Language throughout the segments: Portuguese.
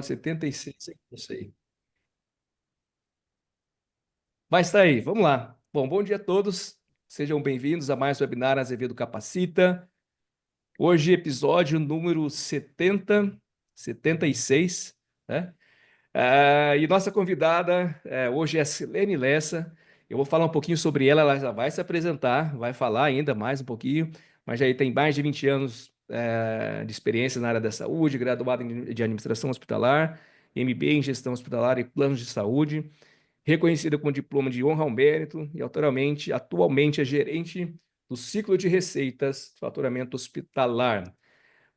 76, não sei. Mas tá aí, vamos lá. Bom dia a todos. Sejam bem-vindos a mais um webinar Azevedo Capacita. Hoje, episódio número 76, né? E nossa convidada hoje é a Silene Lessa. Eu vou falar um pouquinho sobre ela, ela já vai se apresentar, vai falar ainda mais um pouquinho, mas já tem mais de 20 anos de experiência na área da saúde, graduada de administração hospitalar, MBA em gestão hospitalar e planos de saúde, reconhecida com diploma de honra ao mérito e atualmente é gerente do ciclo de receitas de faturamento hospitalar.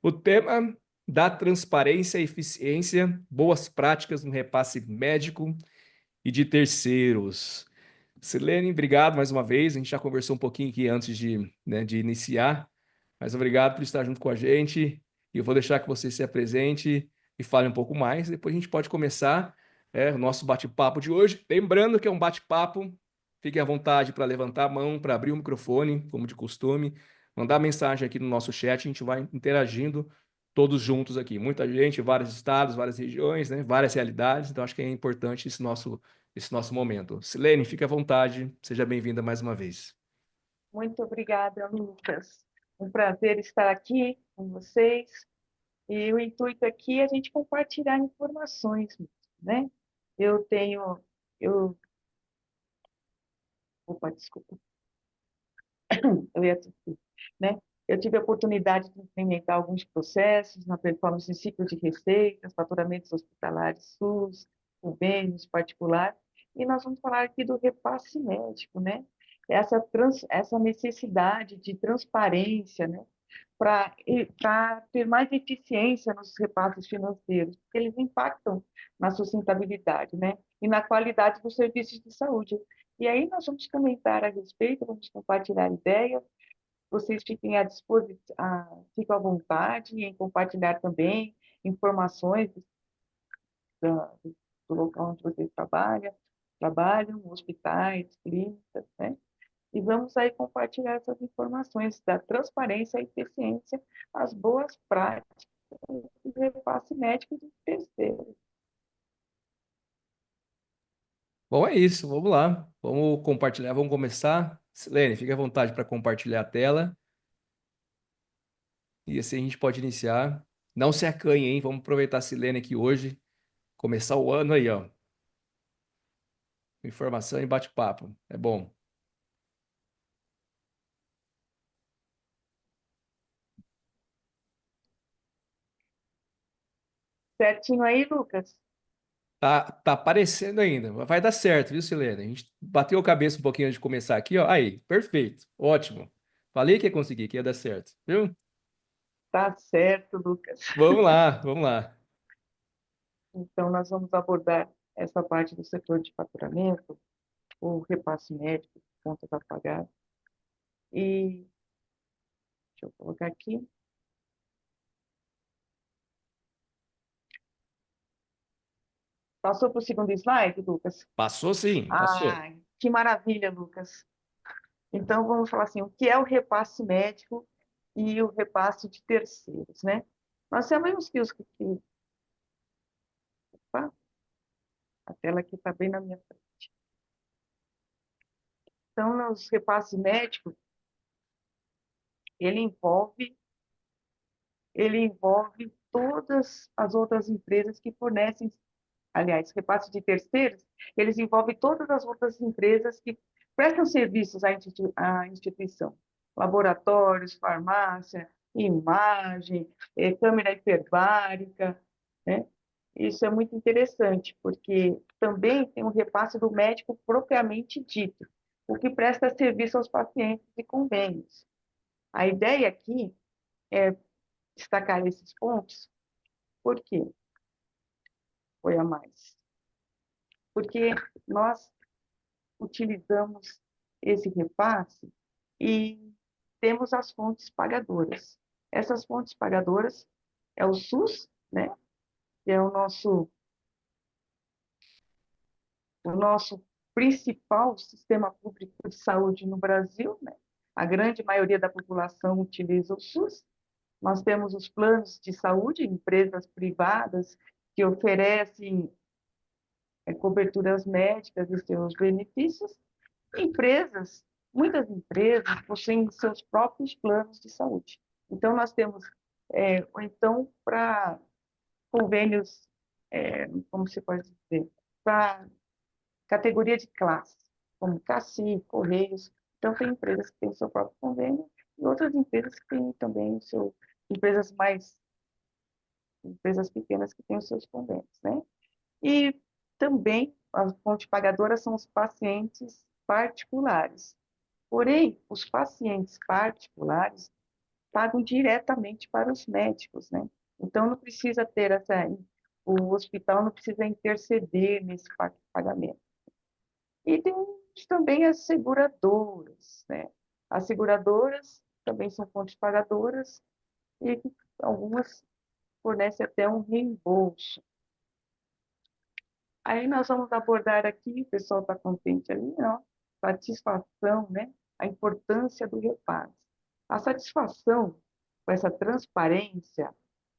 O tema da transparência e eficiência, boas práticas no repasse médico e de terceiros. Silene, obrigado mais uma vez. A gente já conversou um pouquinho aqui antes de iniciar, mas obrigado por estar junto com a gente. E eu vou deixar que você se apresente e fale um pouco mais. Depois a gente pode começar o nosso bate-papo de hoje. Lembrando que é um bate-papo, fique à vontade para levantar a mão, para abrir o microfone, como de costume, mandar mensagem aqui no nosso chat, a gente vai interagindo todos juntos aqui. Muita gente, vários estados, várias regiões, né? Várias realidades, então acho que é importante esse nosso momento. Silene, fique à vontade, seja bem-vinda mais uma vez. Muito obrigada, Lucas. Um prazer estar aqui com vocês. E o intuito aqui é a gente compartilhar informações, né? Eu tenho, eu, opa, desculpa, eu ia, né? Eu tive a oportunidade de implementar alguns processos na performance de ciclo de receitas, faturamentos hospitalares SUS, convênios particular, e nós vamos falar aqui do repasse médico, né? Essa necessidade de transparência, né? Para ter mais eficiência nos repasses financeiros, porque eles impactam na sustentabilidade, né? E na qualidade dos serviços de saúde. E aí nós vamos comentar a respeito, vamos compartilhar ideias, vocês fiquem à disposição, fiquem à vontade em compartilhar também informações do local onde vocês trabalham, hospitais, clínicas, né? E vamos aí compartilhar essas informações da transparência e eficiência, as boas práticas de repasse médico de terceiros. Bom, é isso, vamos lá. Vamos compartilhar, vamos começar. Silene, fique à vontade para compartilhar a tela e assim a gente pode iniciar. Não se acanhe, hein? Vamos aproveitar a Silene aqui hoje, começar o ano aí, ó. Informação e bate-papo. É bom. Certinho aí, Lucas? Tá aparecendo ainda, mas vai dar certo, viu, Silene? A gente bateu a cabeça um pouquinho antes de começar aqui, ó. Aí, perfeito, ótimo. Falei que ia conseguir, que ia dar certo, viu? Tá certo, Lucas. Vamos lá, vamos lá. Então, nós vamos abordar essa parte do setor de faturamento, o repasse médico, contas a pagar. E deixa eu colocar aqui. Passou para o segundo slide, Lucas? Passou sim, passou. Ah, que maravilha, Lucas. Então, vamos falar assim, o que é o repasse médico e o repasse de terceiros, né? Nós sabemos que opa, a tela aqui está bem na minha frente. Então, os repasses médicos, ele envolve, ele envolve todas as outras empresas que fornecem, aliás, repasse de terceiros, eles envolvem todas as outras empresas que prestam serviços à instituição. Laboratórios, farmácia, imagem, câmera hiperbárica, né? Isso é muito interessante, porque também tem um repasse do médico propriamente dito, o que presta serviço aos pacientes e convênios. A ideia aqui é destacar esses pontos, por quê? Foi a mais. Porque nós utilizamos esse repasse e temos as fontes pagadoras. Essas fontes pagadoras é o SUS, né? Que é o nosso principal sistema público de saúde no Brasil, né? A grande maioria da população utiliza o SUS. Nós temos os planos de saúde, empresas privadas que oferecem coberturas médicas e seus benefícios. Empresas, muitas empresas possuem seus próprios planos de saúde. Então, nós temos, ou então, para convênios, como se pode dizer, para categoria de classe, como Caci, Correios. Então, tem empresas que têm seu próprio convênio e outras empresas que têm também empresas empresas pequenas que têm os seus convênios, né? E também as fontes pagadoras são os pacientes particulares. Porém, os pacientes particulares pagam diretamente para os médicos, né? Então, não precisa ter o hospital não precisa interceder nesse pagamento. E tem também as seguradoras, né? As seguradoras também são fontes pagadoras e algumas fornecem até um reembolso. Aí nós vamos abordar aqui, o pessoal está contente ali, ó, satisfação, né? A importância do repasse. A satisfação com essa transparência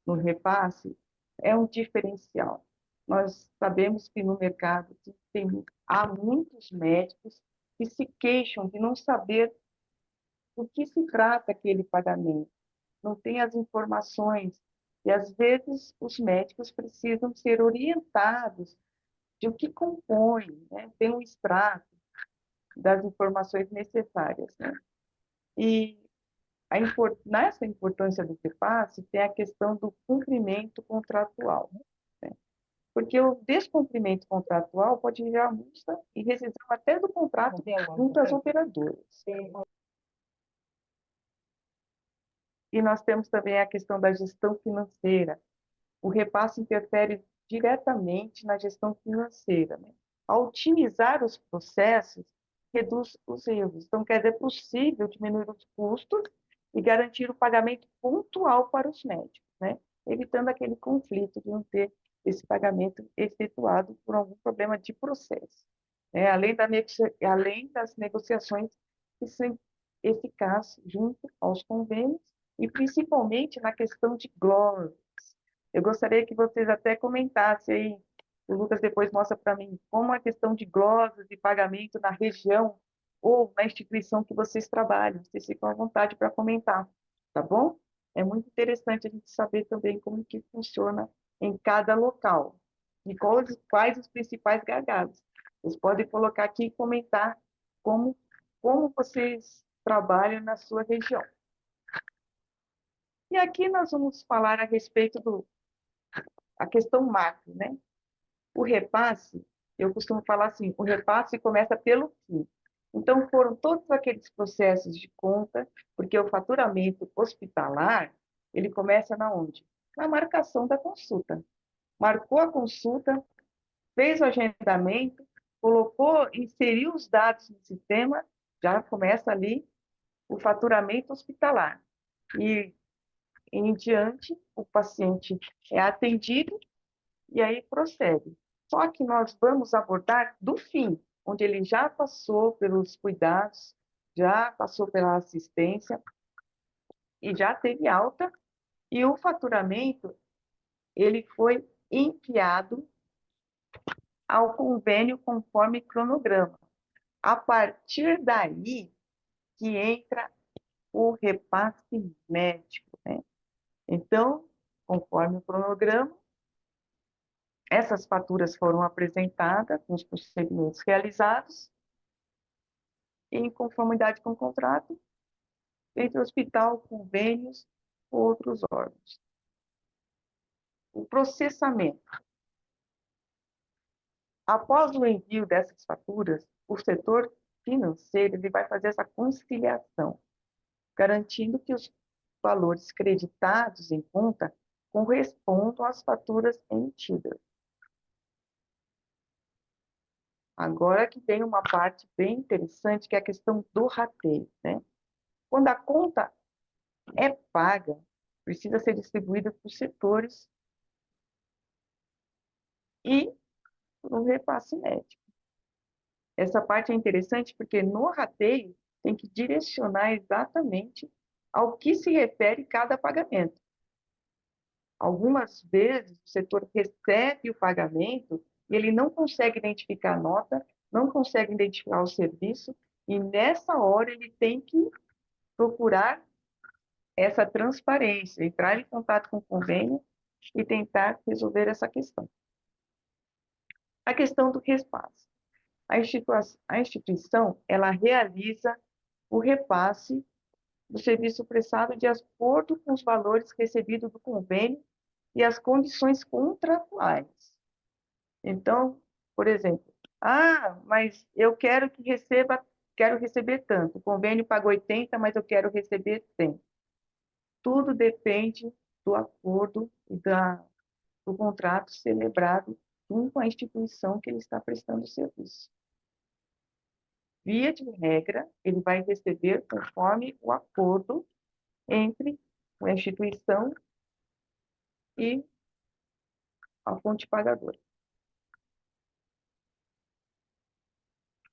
no repasse é um diferencial. Nós sabemos que no mercado há muitos médicos que se queixam de não saber do que se trata aquele pagamento, não tem as informações, e às vezes os médicos precisam ser orientados de o que compõe, né? Tem um extrato das informações necessárias, né? E nessa importância do repasse tem a questão do cumprimento contratual, né? Porque o descumprimento contratual pode gerar multa e rescisão até do contrato junto às operadoras. E nós temos também a questão da gestão financeira. O repasse interfere diretamente na gestão financeira, né? Ao otimizar os processos, reduz os erros. Então, quer dizer, é possível diminuir os custos e garantir o pagamento pontual para os médicos, né? Evitando aquele conflito de não ter esse pagamento efetuado por algum problema de processo. Além das negociações que são eficazes junto aos convênios e principalmente na questão de glosas. Eu gostaria que vocês até comentassem aí, o Lucas depois mostra para mim, como a questão de glosas e pagamento na região ou na instituição que vocês trabalham. Vocês ficam à vontade para comentar, tá bom? É muito interessante a gente saber também como que funciona em cada local e quais os principais gargalos. Vocês podem colocar aqui e comentar como vocês trabalham na sua região. E aqui nós vamos falar a respeito a questão macro, né? O repasse, eu costumo falar assim, o repasse começa pelo fim. Então, foram todos aqueles processos de conta, porque o faturamento hospitalar, ele começa na onde? Na marcação da consulta. Marcou a consulta, fez o agendamento, inseriu os dados no sistema, já começa ali o faturamento hospitalar. E em diante, o paciente é atendido e aí prossegue. Só que nós vamos abordar do fim, onde ele já passou pelos cuidados, já passou pela assistência e já teve alta, e o faturamento ele foi enviado ao convênio conforme cronograma. A partir daí que entra o repasse médico, né? Então, conforme o cronograma, essas faturas foram apresentadas com os procedimentos realizados em conformidade com o contrato entre o hospital, convênios ou outros órgãos. O processamento. Após o envio dessas faturas, o setor financeiro ele vai fazer essa conciliação, garantindo que os valores creditados em conta correspondam às faturas emitidas. Agora que tem uma parte bem interessante, que é a questão do rateio, né? Quando a conta é paga, precisa ser distribuída para os setores e no repasse médico. Essa parte é interessante porque no rateio tem que direcionar exatamente ao que se refere cada pagamento. Algumas vezes o setor recebe o pagamento e ele não consegue identificar a nota, não consegue identificar o serviço, e nessa hora ele tem que procurar essa transparência, entrar em contato com o convênio e tentar resolver essa questão. A questão do repasse. A instituição, ela realiza o repasse do serviço prestado de acordo com os valores recebidos do convênio e as condições contratuais. Então, por exemplo, mas eu quero receber tanto. O convênio paga 80, mas eu quero receber 100. Tudo depende do acordo e do contrato celebrado com a instituição que ele está prestando o serviço. Via de regra, ele vai receber conforme o acordo entre a instituição e a fonte pagadora.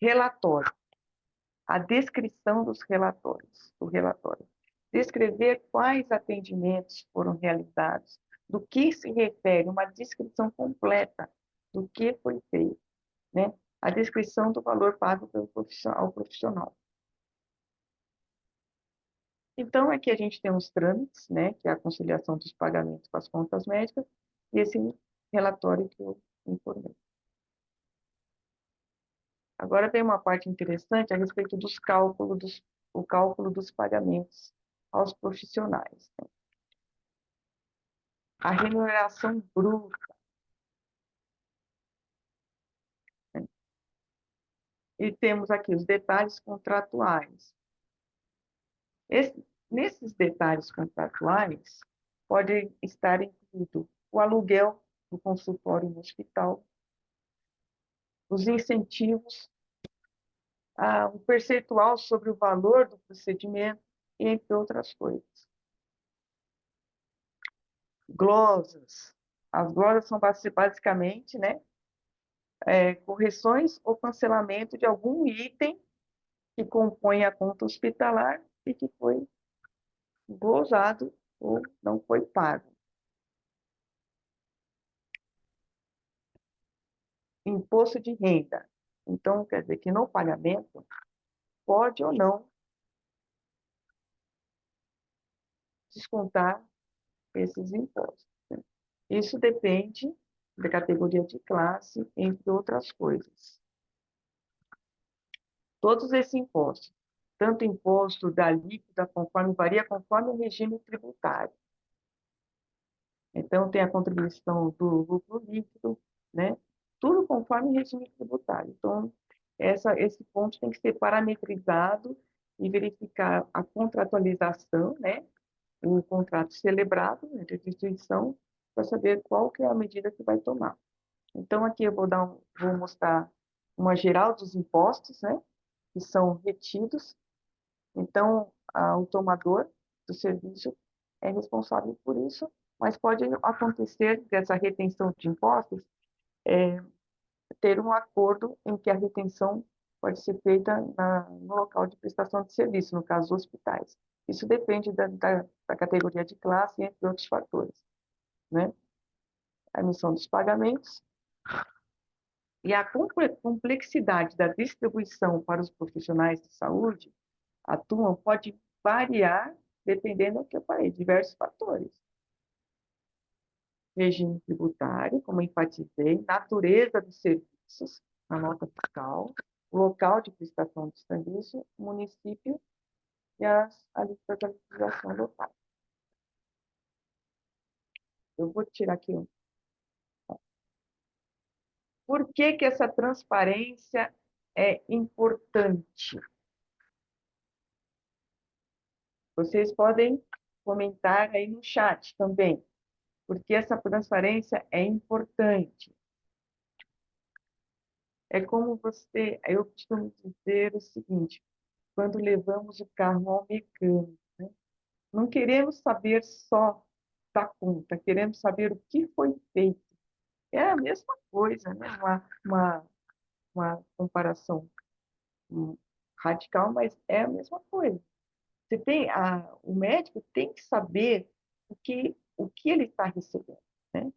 Relatório. A descrição dos relatórios, do relatório. Descrever quais atendimentos foram realizados, do que se refere, uma descrição completa do que foi feito, né? A descrição do valor pago ao profissional. Então, aqui a gente tem os trâmites, né, que é a conciliação dos pagamentos com as contas médicas, e esse relatório que eu informei. Agora tem uma parte interessante a respeito o cálculo dos pagamentos aos profissionais, né? A remuneração bruta, né? E temos aqui os detalhes contratuais. Nesses detalhes contratuais, pode estar incluído o aluguel do consultório no hospital, os incentivos, o percentual sobre o valor do procedimento, entre outras coisas. Glosas. As glosas são basicamente, né, correções ou cancelamento de algum item que compõe a conta hospitalar e que foi glosado ou não foi pago. Imposto de renda. Então, quer dizer que no pagamento pode ou não descontar esses impostos, né? Isso depende da categoria de classe, entre outras coisas. Todos esses impostos, tanto imposto da alíquota, varia conforme o regime tributário. Então, tem a contribuição do lucro líquido, né? Tudo conforme o regime tributário. Então, esse ponto tem que ser parametrizado e verificar a contratualização, né? O contrato celebrado entre a instituição, para saber qual que é a medida que vai tomar. Então, aqui eu vou mostrar uma geral dos impostos, né? Que são retidos. Então, o tomador do serviço é responsável por isso, mas pode acontecer dessa retenção de impostos ter um acordo em que a retenção pode ser feita no local de prestação de serviço, no caso, hospitais. Isso depende da categoria de classe, entre outros fatores, né? A emissão dos pagamentos e a complexidade da distribuição para os profissionais de saúde pode variar dependendo do que eu falei, diversos fatores. Regime tributário, como enfatizei, natureza dos serviços, a nota fiscal, local de prestação de serviço, município e a lista de legislação local. Eu vou tirar aqui um. Por que essa transparência é importante? Vocês podem comentar aí no chat também, porque essa transparência é importante. É como eu costumo dizer o seguinte, quando levamos o carro ao mecânico, né? Não queremos saber só da conta, queremos saber o que foi feito. É a mesma coisa, né? Uma comparação radical, mas é a mesma coisa. O médico tem que saber o que o que ele está recebendo, né?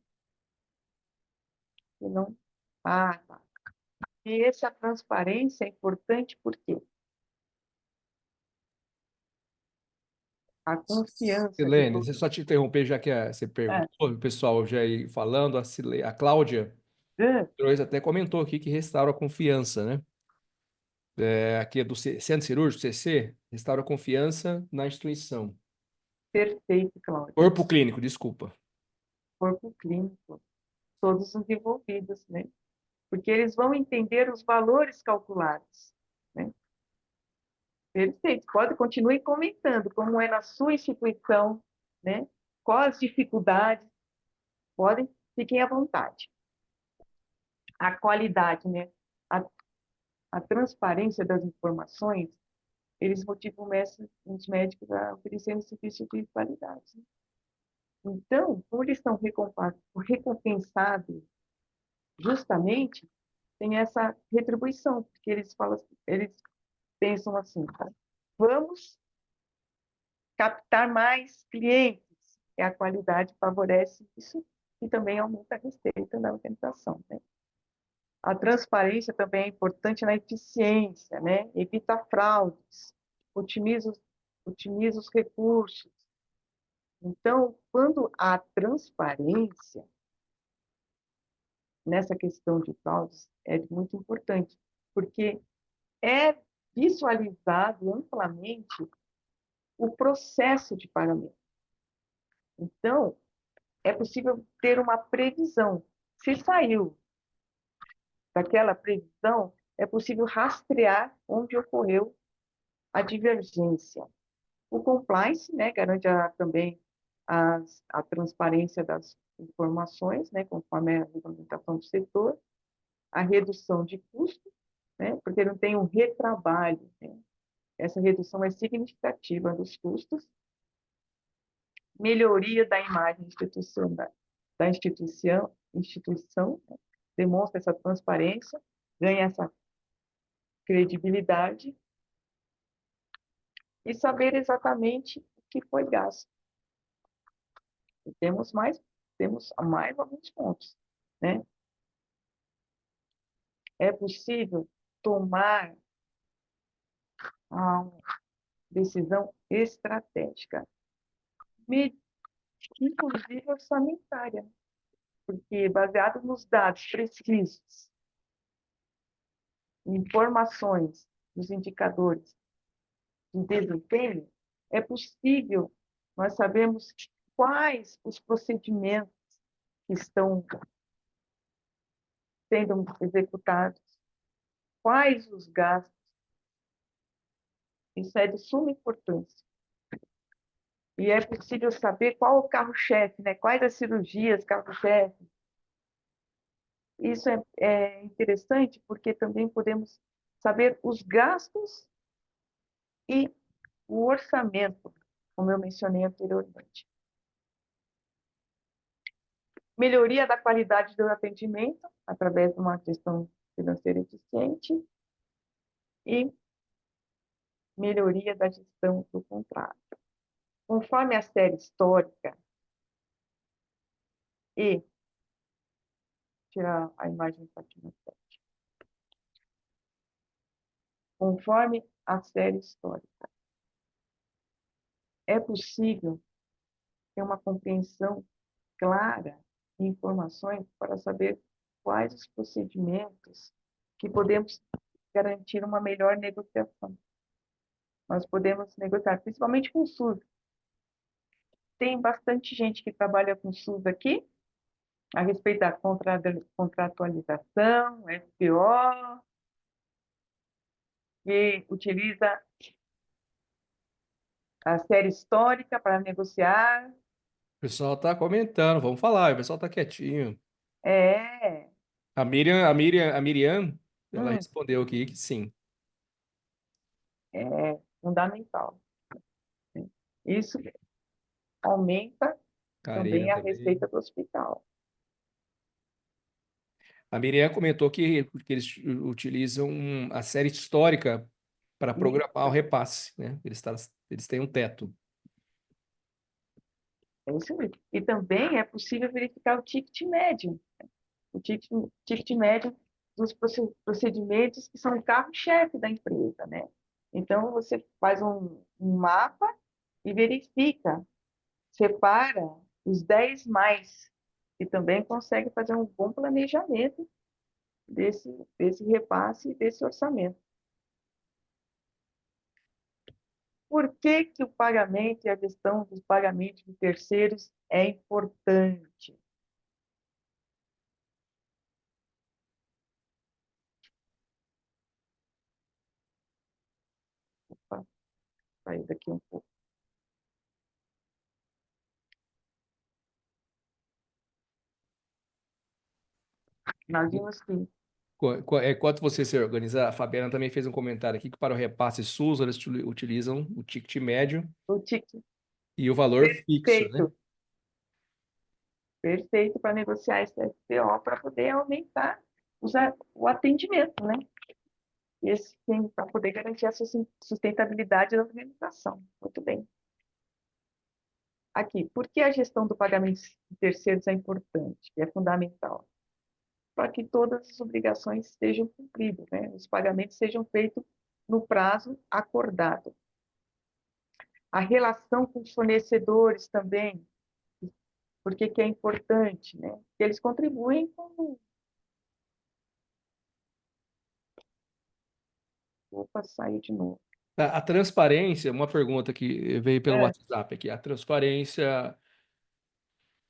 E não, tá. E essa transparência é importante porque a confiança de Silene, todos. deixa eu só te interromper, já que você É, perguntou, o pessoal já ir falando, a Cláudia é, Trois até comentou aqui que restaura a confiança, né? Aqui é do Centro Cirúrgico, CC, restaura a confiança na instituição. perfeito, Cláudio. Corpo clínico, desculpa. Corpo clínico, todos os envolvidos, né? Porque eles vão entender os valores calculados, né? Perfeito. Pode continue comentando como é na sua instituição, né? Quais as dificuldades, podem, fiquem à vontade. A qualidade, né? A, a transparência das informações, eles motivam os médicos a oferecerem serviço de qualidade. Né? Então, como eles estão recompensados justamente, tem essa retribuição, porque eles falam, eles pensam assim, tá? Vamos captar mais clientes, e a qualidade favorece isso e também aumenta a receita da organização, né? A transparência também é importante na eficiência, né? Evita fraudes, otimiza, otimiza os recursos. Então, quando há transparência nessa questão de fraudes, é muito importante, porque é visualizado amplamente o processo de pagamento. Então, é possível ter uma previsão. Se saiu daquela previsão, é possível rastrear onde ocorreu a divergência. O compliance, né, garante também a transparência das informações, né, conforme a regulamentação do setor, a redução de custos, né, porque não tem um retrabalho, né? Essa redução é significativa dos custos, melhoria da imagem institucional da instituição, né? Demonstra essa transparência, ganha essa credibilidade e saber exatamente o que foi gasto. E temos mais alguns pontos, né? É possível tomar uma decisão estratégica, inclusive orçamentária, porque baseado nos dados precisos, informações, dos indicadores de desempenho, é possível nós sabemos quais os procedimentos que estão sendo executados, quais os gastos. Isso é de suma importância. E é possível saber qual o carro-chefe, né? Quais as cirurgias carro-chefe. Isso é interessante porque também podemos saber os gastos e o orçamento, como eu mencionei anteriormente. Melhoria da qualidade do atendimento através de uma gestão financeira eficiente e melhoria da gestão do contrato. Conforme a série histórica e tirar a imagem do Fátima, conforme a série histórica, é possível ter uma compreensão clara de informações para saber quais os procedimentos que podemos garantir uma melhor negociação. Nós podemos negociar, principalmente com o SUS. Tem bastante gente que trabalha com o SUS aqui, a respeito da contratualização, SPO, que utiliza a série histórica para negociar. O pessoal está comentando, vamos falar, o pessoal está quietinho. É, A Miriam, ela hum, respondeu aqui que sim. é fundamental. Isso aumenta Karina também a também. receita do hospital. A Miriam comentou que eles utilizam a série histórica para programar o Isso, repasse, né? Eles têm um teto. É isso mesmo. E também é possível verificar o ticket médio, o ticket médio dos procedimentos que são o carro-chefe da empresa, né? Então, você faz um mapa e verifica, separa os 10 mais, e também consegue fazer um bom planejamento desse repasse e desse orçamento. Por que que o pagamento e a gestão dos pagamentos de terceiros é importante? Opa, sair daqui um pouco. Nós vimos que Enquanto você se organizar, a Fabiana também fez um comentário aqui que para o repasse SUS eles utilizam o ticket médio o ticket e o valor fixo, né? perfeito, perfeito para negociar esse FPO para poder aumentar o atendimento, né? Esse para poder garantir a sustentabilidade da organização. Muito bem. Aqui, por que a gestão do pagamento de terceiros é importante? É fundamental para que todas as obrigações sejam cumpridas, né? Os pagamentos sejam feitos no prazo acordado. A relação com os fornecedores também, por que que é importante, né? Porque eles contribuem com... Opa, saiu de novo. A transparência, uma pergunta que veio pelo É, WhatsApp aqui. A transparência,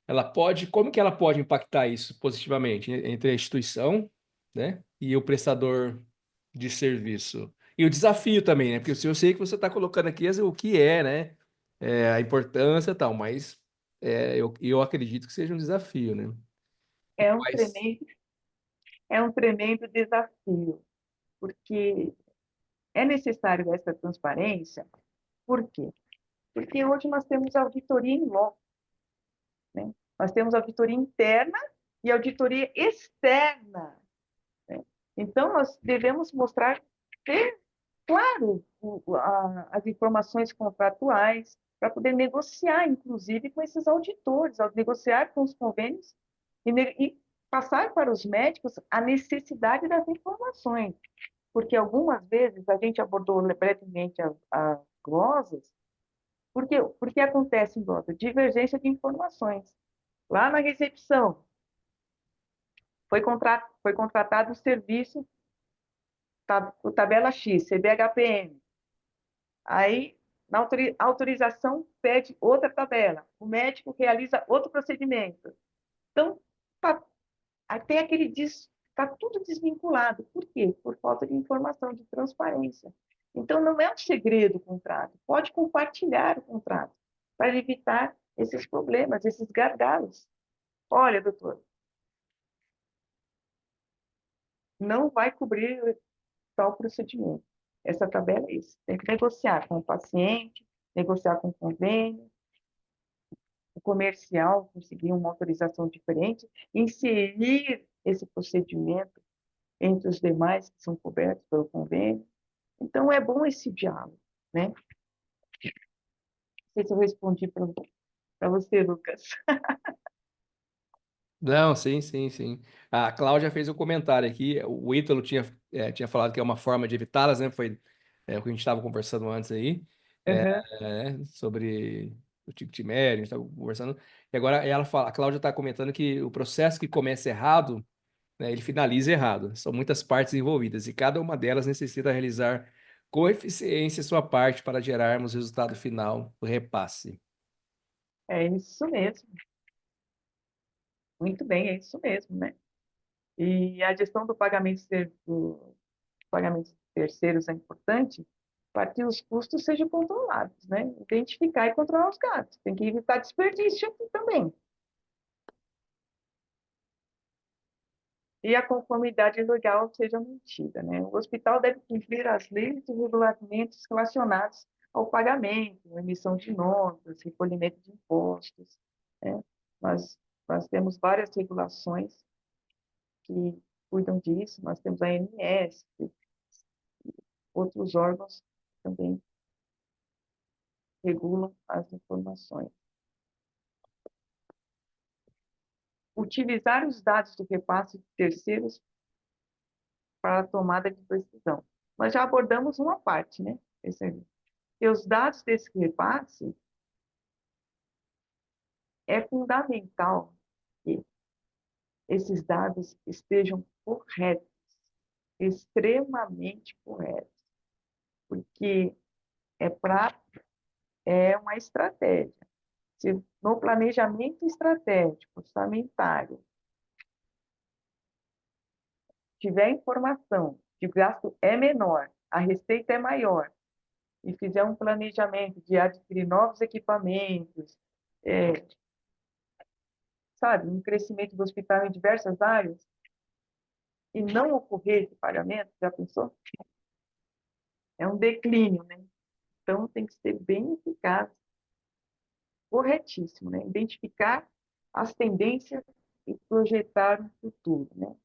ela pode, como que ela pode impactar isso positivamente entre a instituição, né, e o prestador de serviço? E o desafio também, né? Porque eu sei que você está colocando aqui o que é, né? A importância e tal, mas eu acredito que seja um desafio, né? E é um quais? tremendo, é um tremendo desafio, porque é necessário essa transparência. Por quê? Porque hoje nós temos auditoria em loco, né? Nós temos auditoria interna e auditoria externa, né? Então, nós devemos mostrar, ter, claro, as informações contratuais para poder negociar, inclusive, com esses auditores, ao negociar com os convênios e passar para os médicos a necessidade das informações. Porque algumas vezes a gente abordou brevemente as glosas, porque acontece em glosa? Divergência de informações. Lá na recepção, foi contratado o serviço, o tabela X, CBHPM. Aí, na autorização, pede outra tabela. O médico realiza outro procedimento. Então, tá, tem aquele está tudo desvinculado. Por quê? Por falta de informação, de transparência. Então, não é um segredo o contrato. Pode compartilhar o contrato para evitar esses problemas, esses gargalos. Olha, doutor, não vai cobrir tal procedimento. Essa tabela é isso. Tem que negociar com o paciente, negociar com o convênio, o comercial, conseguir uma autorização diferente, inserir esse procedimento entre os demais que são cobertos pelo convênio. Então, é bom esse diálogo, né? Não sei se eu respondi para você, Lucas. Não, sim, sim, sim. A Cláudia fez um comentário aqui. O Ítalo tinha falado que é uma forma de evitá-las, né? Foi o que a gente estava conversando antes aí, Uhum. sobre o ticket médio, a gente estava conversando. E agora a Cláudia está comentando que o processo que começa errado, né, ele finaliza errado. São muitas partes envolvidas e cada uma delas necessita realizar com eficiência sua parte para gerarmos o resultado final, o repasse. É isso mesmo. Muito bem, é isso mesmo, né? E a gestão do pagamento de terceiros é importante para que os custos sejam controlados, né? Identificar e controlar os gastos. Tem que evitar desperdício aqui também. E a conformidade legal seja mantida, né? O hospital deve cumprir as leis e regulamentos relacionados ao pagamento, emissão de notas, recolhimento de impostos, né? Nós, nós temos várias regulações que cuidam disso, nós temos a ANS, outros órgãos também regulam as informações. utilizar os dados do repasse de terceiros para a tomada de decisão. Nós já abordamos uma parte, né? E os dados desse repasse é fundamental que esses dados estejam corretos, extremamente corretos, porque é uma estratégia. Se no planejamento estratégico, orçamentário, tiver informação que o gasto é menor, a receita é maior, e fizer um planejamento de adquirir novos equipamentos, sabe, um crescimento do hospital em diversas áreas, e não ocorrer esse pagamento, já pensou? É um declínio, né? Então, tem que ser bem eficaz, corretíssimo, né? Identificar as tendências e projetar o futuro, né?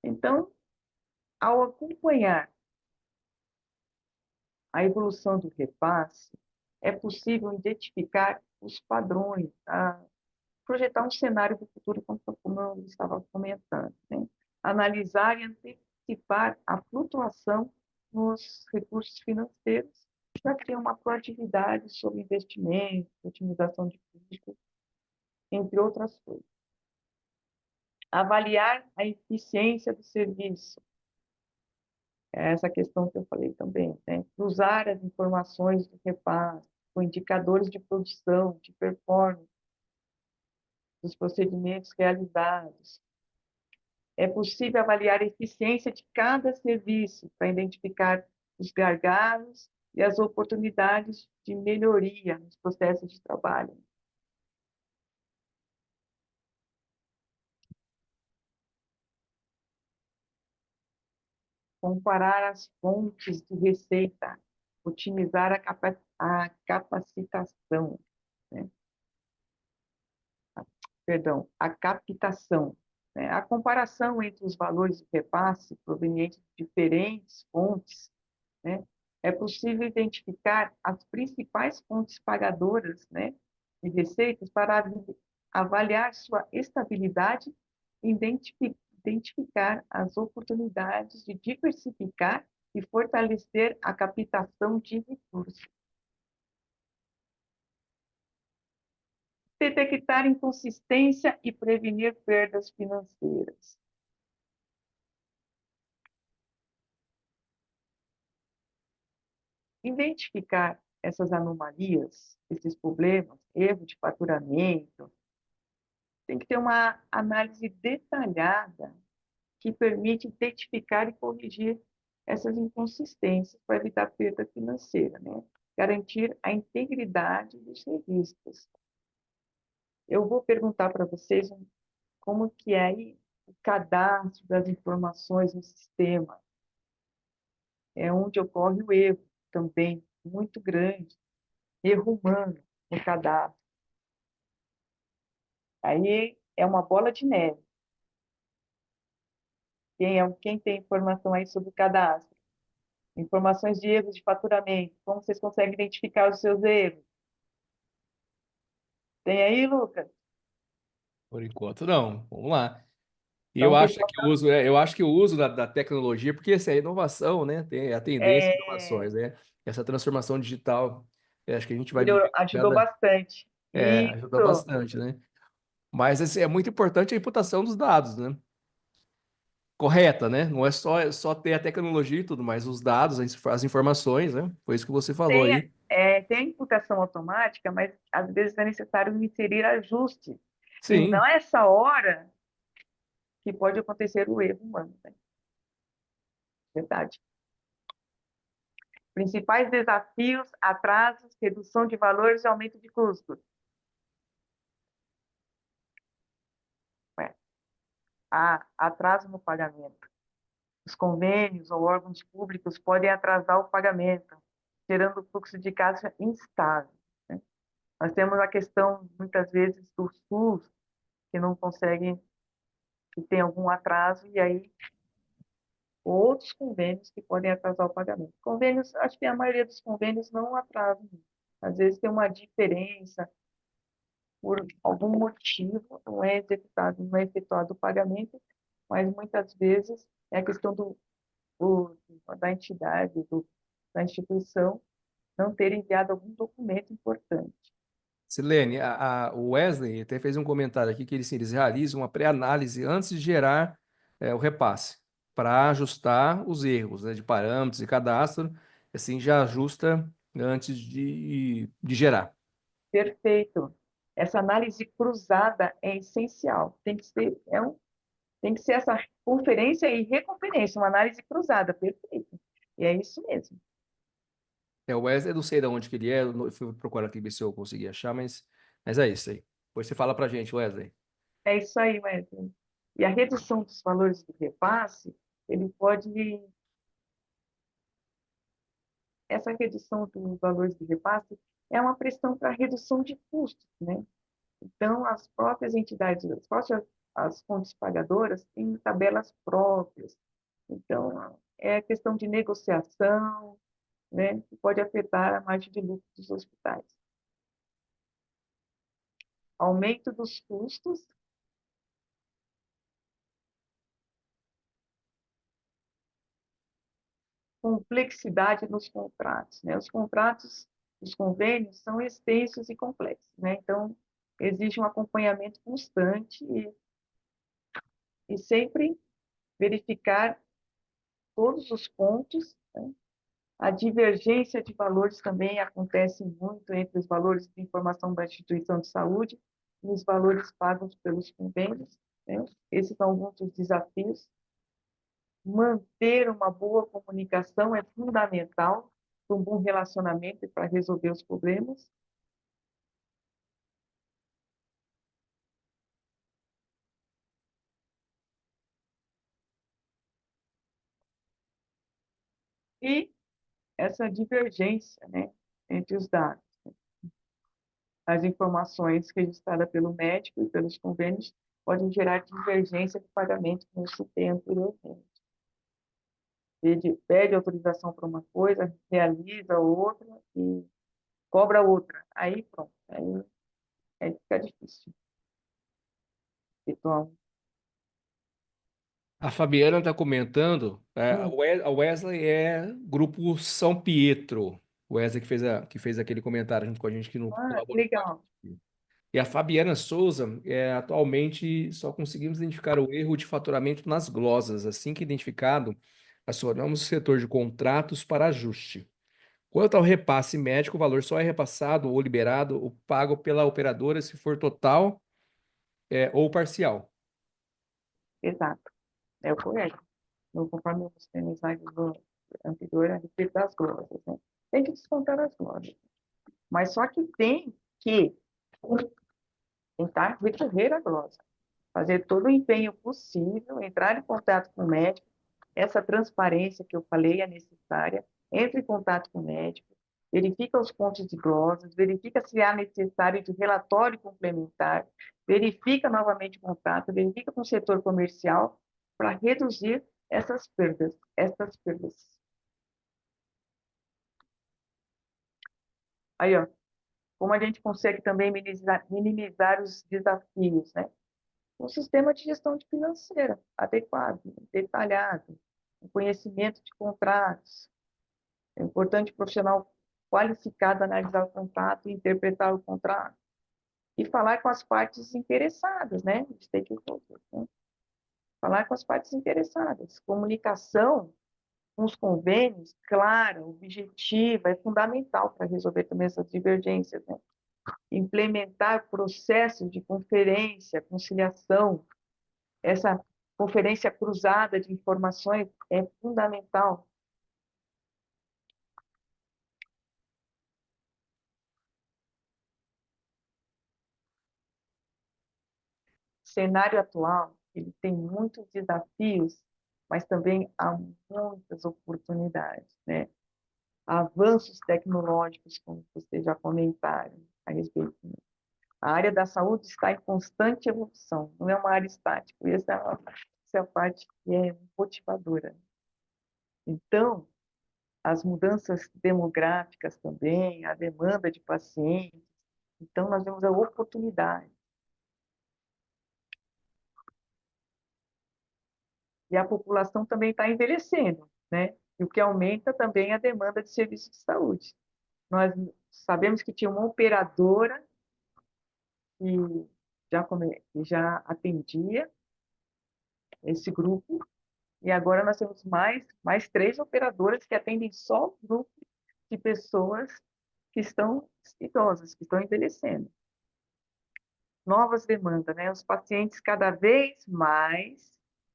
Então, ao acompanhar a evolução do repasse, é possível identificar os padrões, projetar um cenário do futuro, como eu estava comentando, né? Analisar e antecipar a flutuação nos recursos financeiros para ter uma proatividade sobre investimento, otimização de custos, entre outras coisas. Avaliar a eficiência do serviço. É essa questão que eu falei também, né? Cruzar as informações do repasse com indicadores de produção, de performance, dos procedimentos realizados. É possível avaliar a eficiência de cada serviço para identificar os gargalos e as oportunidades de melhoria nos processos de trabalho. Comparar as fontes de receita, otimizar a capacitação, né? Perdão, a captação, né? A comparação entre os valores de repasse provenientes de diferentes fontes, né? É possível identificar as principais fontes pagadoras, né, de receitas para avaliar sua estabilidade e identificar as oportunidades de diversificar e fortalecer a captação de recursos. Detectar inconsistência e prevenir perdas financeiras. Identificar essas anomalias, esses problemas, erro de faturamento, tem que ter uma análise detalhada que permite identificar e corrigir essas inconsistências para evitar perda financeira, né? Garantir a integridade dos registros. Eu vou perguntar para vocês como que é aí o cadastro das informações no sistema. É onde ocorre o erro também, muito grande, erro humano no cadastro. Aí é uma bola de neve. Quem tem informação aí sobre o cadastro? Informações de erros de faturamento. Como vocês conseguem identificar os seus erros? Tem aí, Lucas? Por enquanto, não. Vamos lá. E Então, eu o acho pessoal que o uso, eu acho que o uso da tecnologia, porque essa é a inovação, né? Tem a tendência de é, inovações, né? Essa transformação digital, eu acho que a gente vai viver ajudou cada, bastante. ajuda Isso. bastante, né? Mas assim, é muito importante a imputação dos dados, né? Correta, né? Não é só ter a tecnologia e tudo, mas os dados, as informações, né? Foi isso que você falou Tem, aí. tem a imputação automática, mas às vezes é necessário inserir ajustes. E Sim, nessa hora que pode acontecer o erro humano, né? Verdade. Principais desafios, atrasos, redução de valores e aumento de custos. Ué, atraso no pagamento. Os convênios ou órgãos públicos podem atrasar o pagamento, gerando fluxo de caixa instável, né? Nós temos a questão, muitas vezes, do SUS, que não consegue, que tem algum atraso, e aí outros convênios que podem atrasar o pagamento. Convênios, acho que a maioria dos convênios não atrasam. Às vezes tem uma diferença, por algum motivo não é executado, não é efetuado o pagamento, mas muitas vezes é a questão do, da entidade, da instituição, não ter enviado algum documento importante. Silene, o Wesley até fez um comentário aqui que eles realizam uma pré-análise antes de gerar o repasse, para ajustar os erros, né, de parâmetros e cadastro, assim já ajusta antes de gerar. Perfeito. Essa análise cruzada é essencial. Tem que ser essa conferência e reconferência, uma análise cruzada, perfeito. E é isso mesmo. O Wesley, eu não sei de onde que ele é, eu fui procurar aqui ver se eu consegui achar, mas é isso aí. Depois você fala pra gente, Wesley. É isso aí, Wesley. E a redução dos valores do repasse, ele pode. Essa redução dos valores do repasse é uma pressão para redução de custos, né? Então, as próprias entidades, as fontes pagadoras têm tabelas próprias. Então, é questão de negociação, né, que pode afetar a margem de lucro dos hospitais. Aumento dos custos, complexidade nos contratos, né? Os contratos, os convênios são extensos e complexos, né? Então, exige um acompanhamento constante e sempre verificar todos os pontos, né? A divergência de valores também acontece muito entre os valores de informação da instituição de saúde e os valores pagos pelos convênios, né? Esses são alguns dos desafios. Manter uma boa comunicação é fundamental para um bom relacionamento e para resolver os problemas. E essa divergência, né, entre os dados. As informações registradas pelo médico e pelos convênios podem gerar divergência de pagamento, como eu citei anteriormente. Ele pede autorização para uma coisa, realiza outra e cobra outra. Aí pronto, aí fica difícil. Então, A Fabiana está comentando, a Wesley é grupo São Pietro. O Wesley que fez aquele comentário junto com a gente que não que colaborou com a legal. gente. E a Fabiana Souza, atualmente só conseguimos identificar o erro de faturamento nas glosas. Assim que identificado, acionamos o setor de contratos para ajuste. Quanto ao repasse médico, o valor só é repassado ou liberado ou pago pela operadora se for total, ou parcial. Exato, é o correto. Conforme os termos do anterior, a respeito das glosas, né? Tem que descontar as glosas. Mas só que tem que tentar recorrer à glosa, fazer todo o empenho possível, entrar em contato com o médico. Essa transparência que eu falei é necessária. Entre em contato com o médico, verifica os pontos de glosas, verifica se há necessário de relatório complementar, verifica novamente o contrato, verifica com o setor comercial para reduzir essas perdas, essas perdas. Aí, ó, como a gente consegue também minimizar os desafios, né? Um sistema de gestão de financeira adequado, detalhado, um conhecimento de contratos. É importante o profissional qualificado analisar o contrato, interpretar o contrato e falar com as partes interessadas, né? Os stakeholders, né? Falar com as partes interessadas. Comunicação com os convênios, clara, objetiva, é fundamental para resolver também essas divergências, né? Implementar processos de conferência, conciliação, essa conferência cruzada de informações é fundamental. O cenário atual, ele tem muitos desafios, mas também há muitas oportunidades, né? Avanços tecnológicos, como vocês já comentaram a respeito. A área da saúde está em constante evolução, não é uma área estática. Essa é a parte que é motivadora. Então, as mudanças demográficas também, a demanda de pacientes, Então, nós vemos a oportunidade. E a população também está envelhecendo, né? E o que aumenta também a demanda de serviços de saúde. Nós sabemos que tinha uma operadora que que já atendia esse grupo, e agora nós temos mais 3 operadoras que atendem só o grupo de pessoas que estão idosas, que estão envelhecendo. Novas demandas, né? Os pacientes cada vez mais,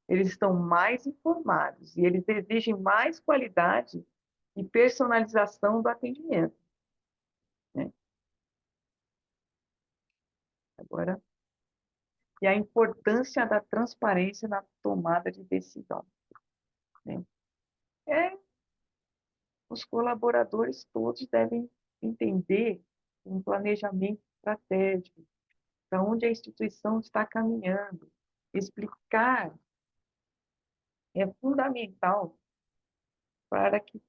eles estão mais informados e eles exigem mais qualidade e personalização do atendimento, né? Agora, e a importância da transparência na tomada de decisão, né? É, os colaboradores todos devem entender um planejamento estratégico, para onde a instituição está caminhando. Explicar é fundamental para que,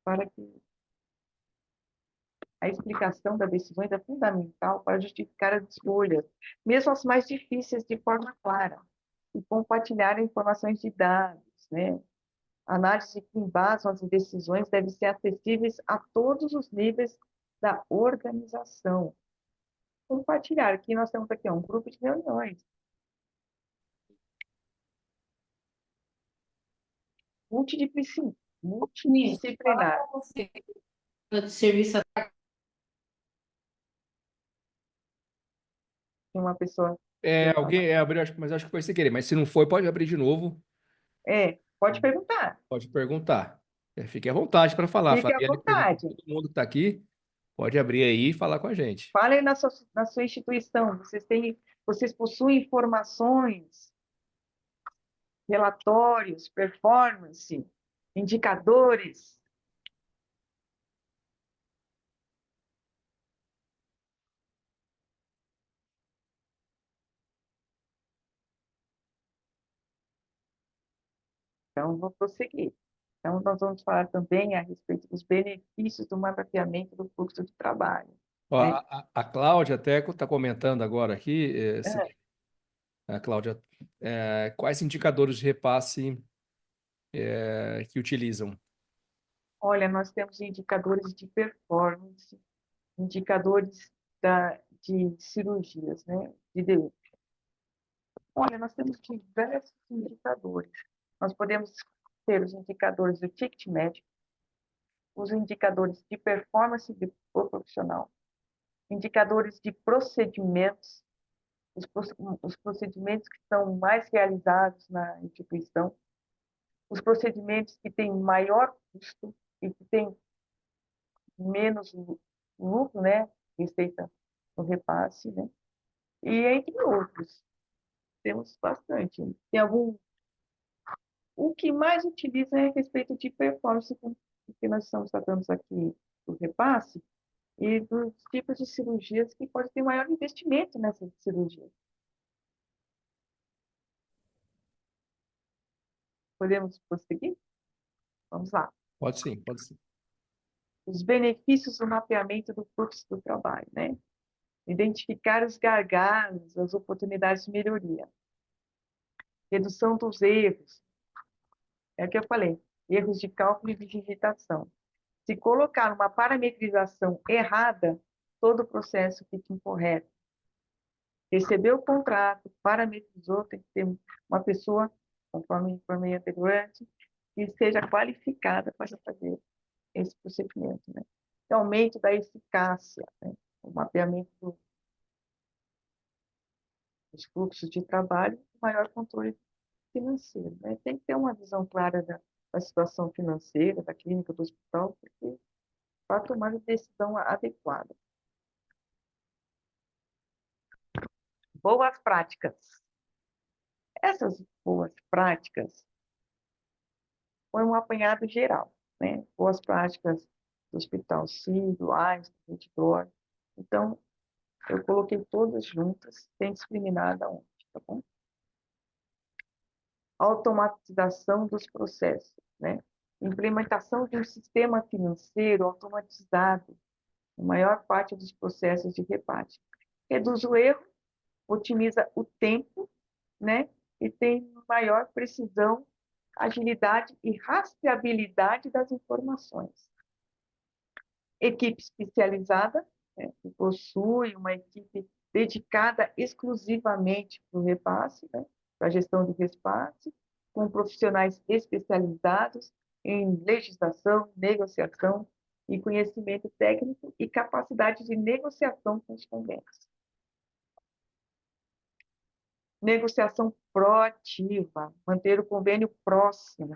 para que a explicação das decisões é fundamental para justificar as escolhas, mesmo as mais difíceis, de forma clara, e compartilhar informações de dados, né? Análise que embasam as decisões devem ser acessíveis a todos os níveis da organização. Compartilhar, aqui nós temos aqui um grupo de reuniões, multidisciplinar. De serviço. Tem uma pessoa que ia falar. Alguém abriu, mas acho que foi sem querer. Mas se não foi, pode abrir de novo. Pode perguntar. Pode perguntar. Fique à vontade para falar. A Fique à Fabiana perguntou vontade. para todo mundo que está aqui. Pode abrir aí e falar com a gente. Falem na sua instituição. Vocês possuem informações, relatórios, performance, indicadores. Então, vou prosseguir. Então, nós vamos falar também a respeito dos benefícios do mapeamento do fluxo de trabalho, Ó, né? a Cláudia até está comentando agora aqui, É, a Cláudia, quais indicadores de repasse que utilizam? olha, nós temos indicadores de performance, indicadores de cirurgias, né? Olha, nós temos diversos indicadores. Nós podemos ter os indicadores do ticket médio, os indicadores de performance do profissional, indicadores de procedimentos, os procedimentos que são mais realizados na instituição, os procedimentos que têm maior custo e que têm menos lucro, né? Receita no repasse, né? E entre outros, temos bastante. Tem algum O que mais utiliza é a respeito de performance, porque nós estamos tratando aqui do repasse e dos tipos de cirurgias que pode ter maior investimento nessas cirurgias. Podemos prosseguir? Vamos lá. Pode sim, pode sim. Os benefícios do mapeamento do fluxo do trabalho, né? Identificar os gargalos, as oportunidades de melhoria. Redução dos erros. É o que eu falei. Erros de cálculo e de digitação. Se colocar uma parametrização errada, todo o processo fica incorreto. Recebeu o contrato, parametrizou, tem que ter uma pessoa, conforme informei anteriormente, que seja qualificada para fazer esse procedimento, né? Então, aumento da eficácia, né? O mapeamento dos fluxos de trabalho, maior controle financeiro, né? Tem que ter uma visão clara da situação financeira, da clínica, do hospital, porque para tomar a decisão adequada. Boas práticas. Essas boas práticas foi um apanhado geral, né? Boas práticas do Hospital Sírio, Einstein, Redditor. Então, eu coloquei todas juntas, sem discriminar da onde, tá bom? Automatização dos processos, né? Implementação de um sistema financeiro automatizado a maior parte dos processos de reparte. Reduz o erro, otimiza o tempo, né? E tem maior precisão, agilidade e rastreabilidade das informações. Equipe especializada, né, que possui uma equipe dedicada exclusivamente para o repasse, né, para a gestão do repasse, com profissionais especializados em legislação, negociação e conhecimento técnico e capacidade de negociação com os convênios. Negociação proativa, manter o convênio próximo,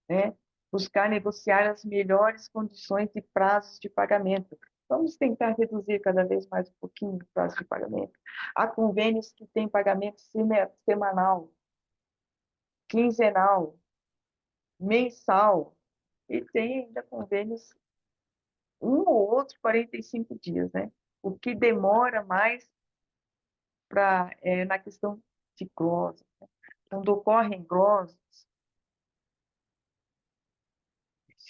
né? Buscar negociar as melhores condições e prazos de pagamento. Vamos tentar reduzir cada vez mais um pouquinho o prazo de pagamento. Há convênios que têm pagamento semanal, quinzenal, mensal, e tem ainda convênios um ou outro 45 dias, né? O que demora mais na questão de glosa. Quando ocorrem glosas,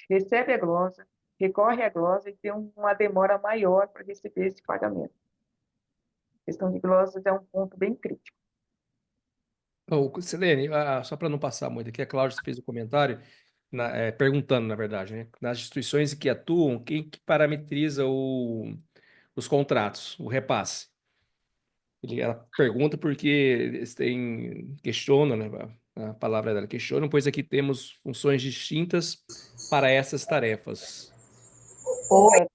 recebe a glosa, recorre à glosa e tem uma demora maior para receber esse pagamento. A questão de glosas é um ponto bem crítico. Ô, Silene, só para não passar muito aqui, a Cláudia fez o comentário, perguntando, na verdade, né? Nas instituições em que atuam, quem que parametriza os contratos, o repasse? Ela pergunta porque eles questionam, né? A palavra dela questionam, pois aqui temos funções distintas para essas tarefas. Correto.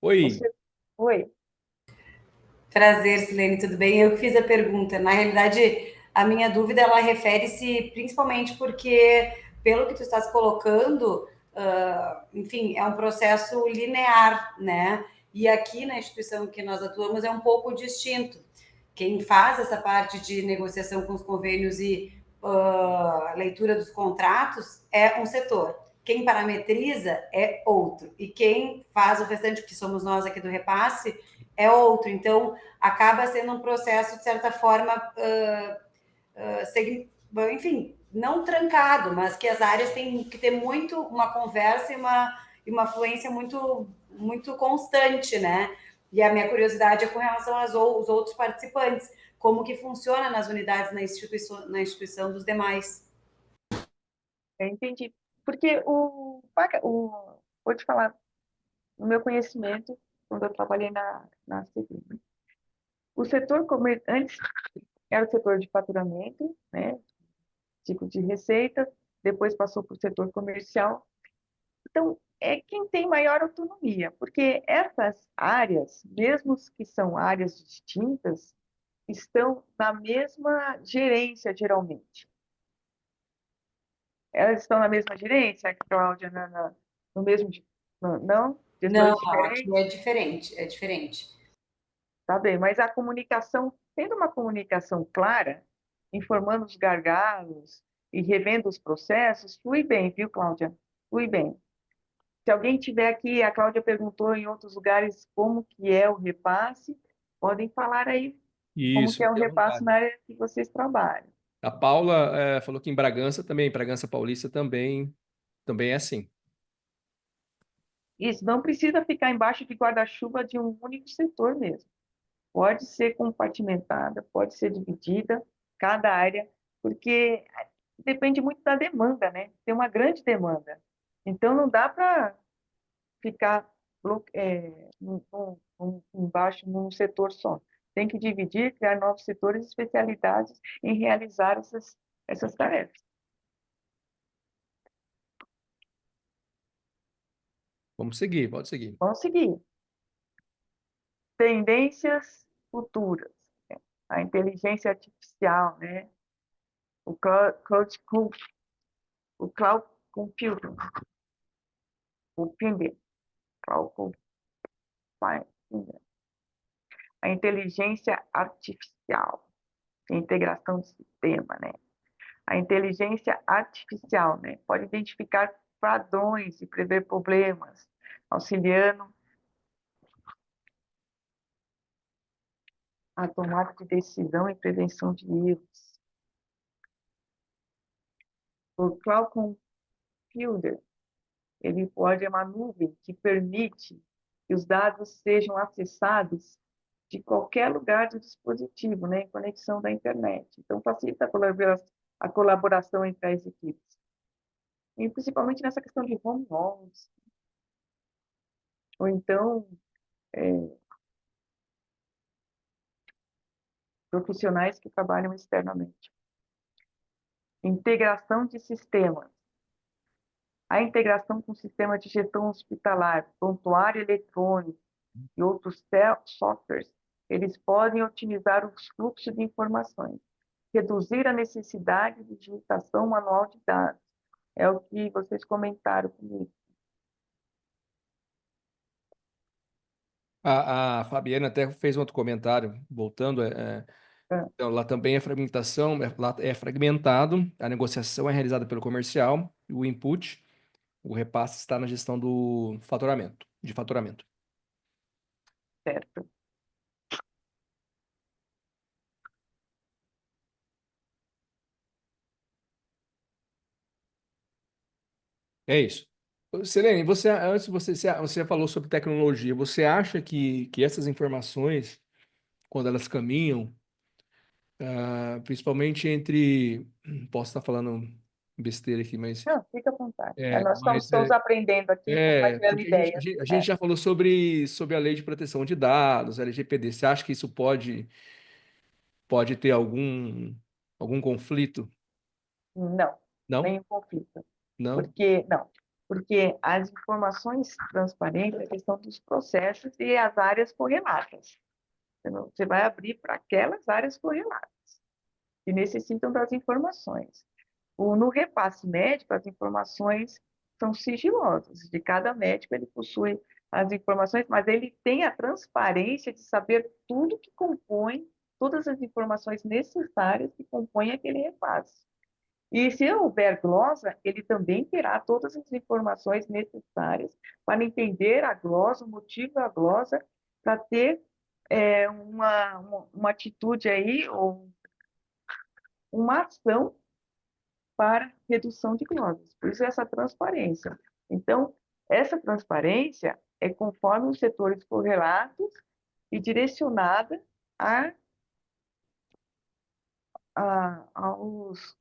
Oi, Você... Oi. Prazer, Silene, tudo bem? Eu que fiz a pergunta. Na realidade, a minha dúvida, ela refere-se principalmente porque, pelo que tu estás colocando, enfim, é um processo linear, né? E aqui na instituição que nós atuamos é um pouco distinto. Quem faz essa parte de negociação com os convênios e leitura dos contratos é um setor. Quem parametriza é outro. E quem faz o restante, que somos nós aqui do repasse, é outro. Então, acaba sendo um processo, de certa forma, enfim, não trancado, mas que as áreas têm que ter muito uma conversa e uma fluência muito, muito constante, né? E a minha curiosidade é com relação aos outros participantes, como que funciona nas unidades na instituição dos demais. Eu entendi. Porque vou te falar, no meu conhecimento, quando eu trabalhei na CEBIM, o setor antes era o setor de faturamento, né, tipo de receita, depois passou para o setor comercial. Então, é quem tem maior autonomia, porque essas áreas, mesmo que são áreas distintas, estão na mesma gerência, geralmente. Elas estão na mesma gerência, Cláudia, no mesmo... Não? Não, Gestores aqui diferentes? é diferente, é diferente. Tá bem, mas a comunicação, tendo uma comunicação clara, informando os gargalos e revendo os processos, flui bem, viu, Cláudia? Flui bem. Se alguém tiver aqui, a Cláudia perguntou em outros lugares como que é o repasse, podem falar aí como que isso, é o fique à repasse na vontade. área que vocês trabalham. A Paula falou que em Bragança também, Bragança Paulista também é assim. Isso, não precisa ficar embaixo de guarda-chuva de um único setor mesmo. Pode ser compartimentada, pode ser dividida, cada área, porque depende muito da demanda, né? Tem uma grande demanda. Então, não dá para ficar embaixo num setor só. Tem que dividir, criar novos setores e especialidades em realizar essas tarefas. Vamos seguir, pode seguir. Vamos seguir. Tendências futuras. Né? A inteligência artificial, né? O cloud computing, o PIMB, cloud computing, a inteligência artificial, a integração do sistema, né? A inteligência artificial, né? Pode identificar padrões e prever problemas, auxiliando a tomada de decisão e prevenção de erros. O cloud computer, ele pode é uma nuvem que permite que os dados sejam acessados de qualquer lugar do dispositivo, né, em conexão da internet. Então, facilita a colaboração entre as equipes. E principalmente nessa questão de home office, ou então profissionais que trabalham externamente. Integração de sistemas. A integração com o sistema de gestão hospitalar, prontuário eletrônico e outros softwares, eles podem otimizar os fluxos de informações, reduzir a necessidade de digitação manual de dados. É o que vocês comentaram comigo. A Fabiana até fez um outro comentário, voltando, então, lá também é fragmentação, lá é fragmentado, a negociação é realizada pelo comercial, e o input, o repasse está na gestão do faturamento, de faturamento. Certo. É isso. Selene, antes você falou sobre tecnologia, você acha que essas informações, quando elas caminham, principalmente entre, posso estar falando besteira aqui, mas Não, fica à vontade. é, Nós mas estamos aprendendo aqui, compartilhando porque ideias. a gente já falou sobre a lei de proteção de dados, LGPD. Você acha que isso pode ter algum conflito? Não, Não? nenhum conflito. Não? Porque as informações transparentes é questão dos processos e as áreas correlatas. Você vai abrir para aquelas áreas correlatas que necessitam das informações. No repasse médico, as informações são sigilosas. De cada médico, ele possui as informações, mas ele tem a transparência de saber tudo que compõe, todas as informações necessárias que compõem aquele repasse. E se houver glosa, ele também terá todas as informações necessárias para entender a glosa, o motivo da glosa, para ter uma atitude aí, ou uma ação para redução de glosas. Por isso, essa transparência. Então, essa transparência é conforme os setores correlatos e direcionada aos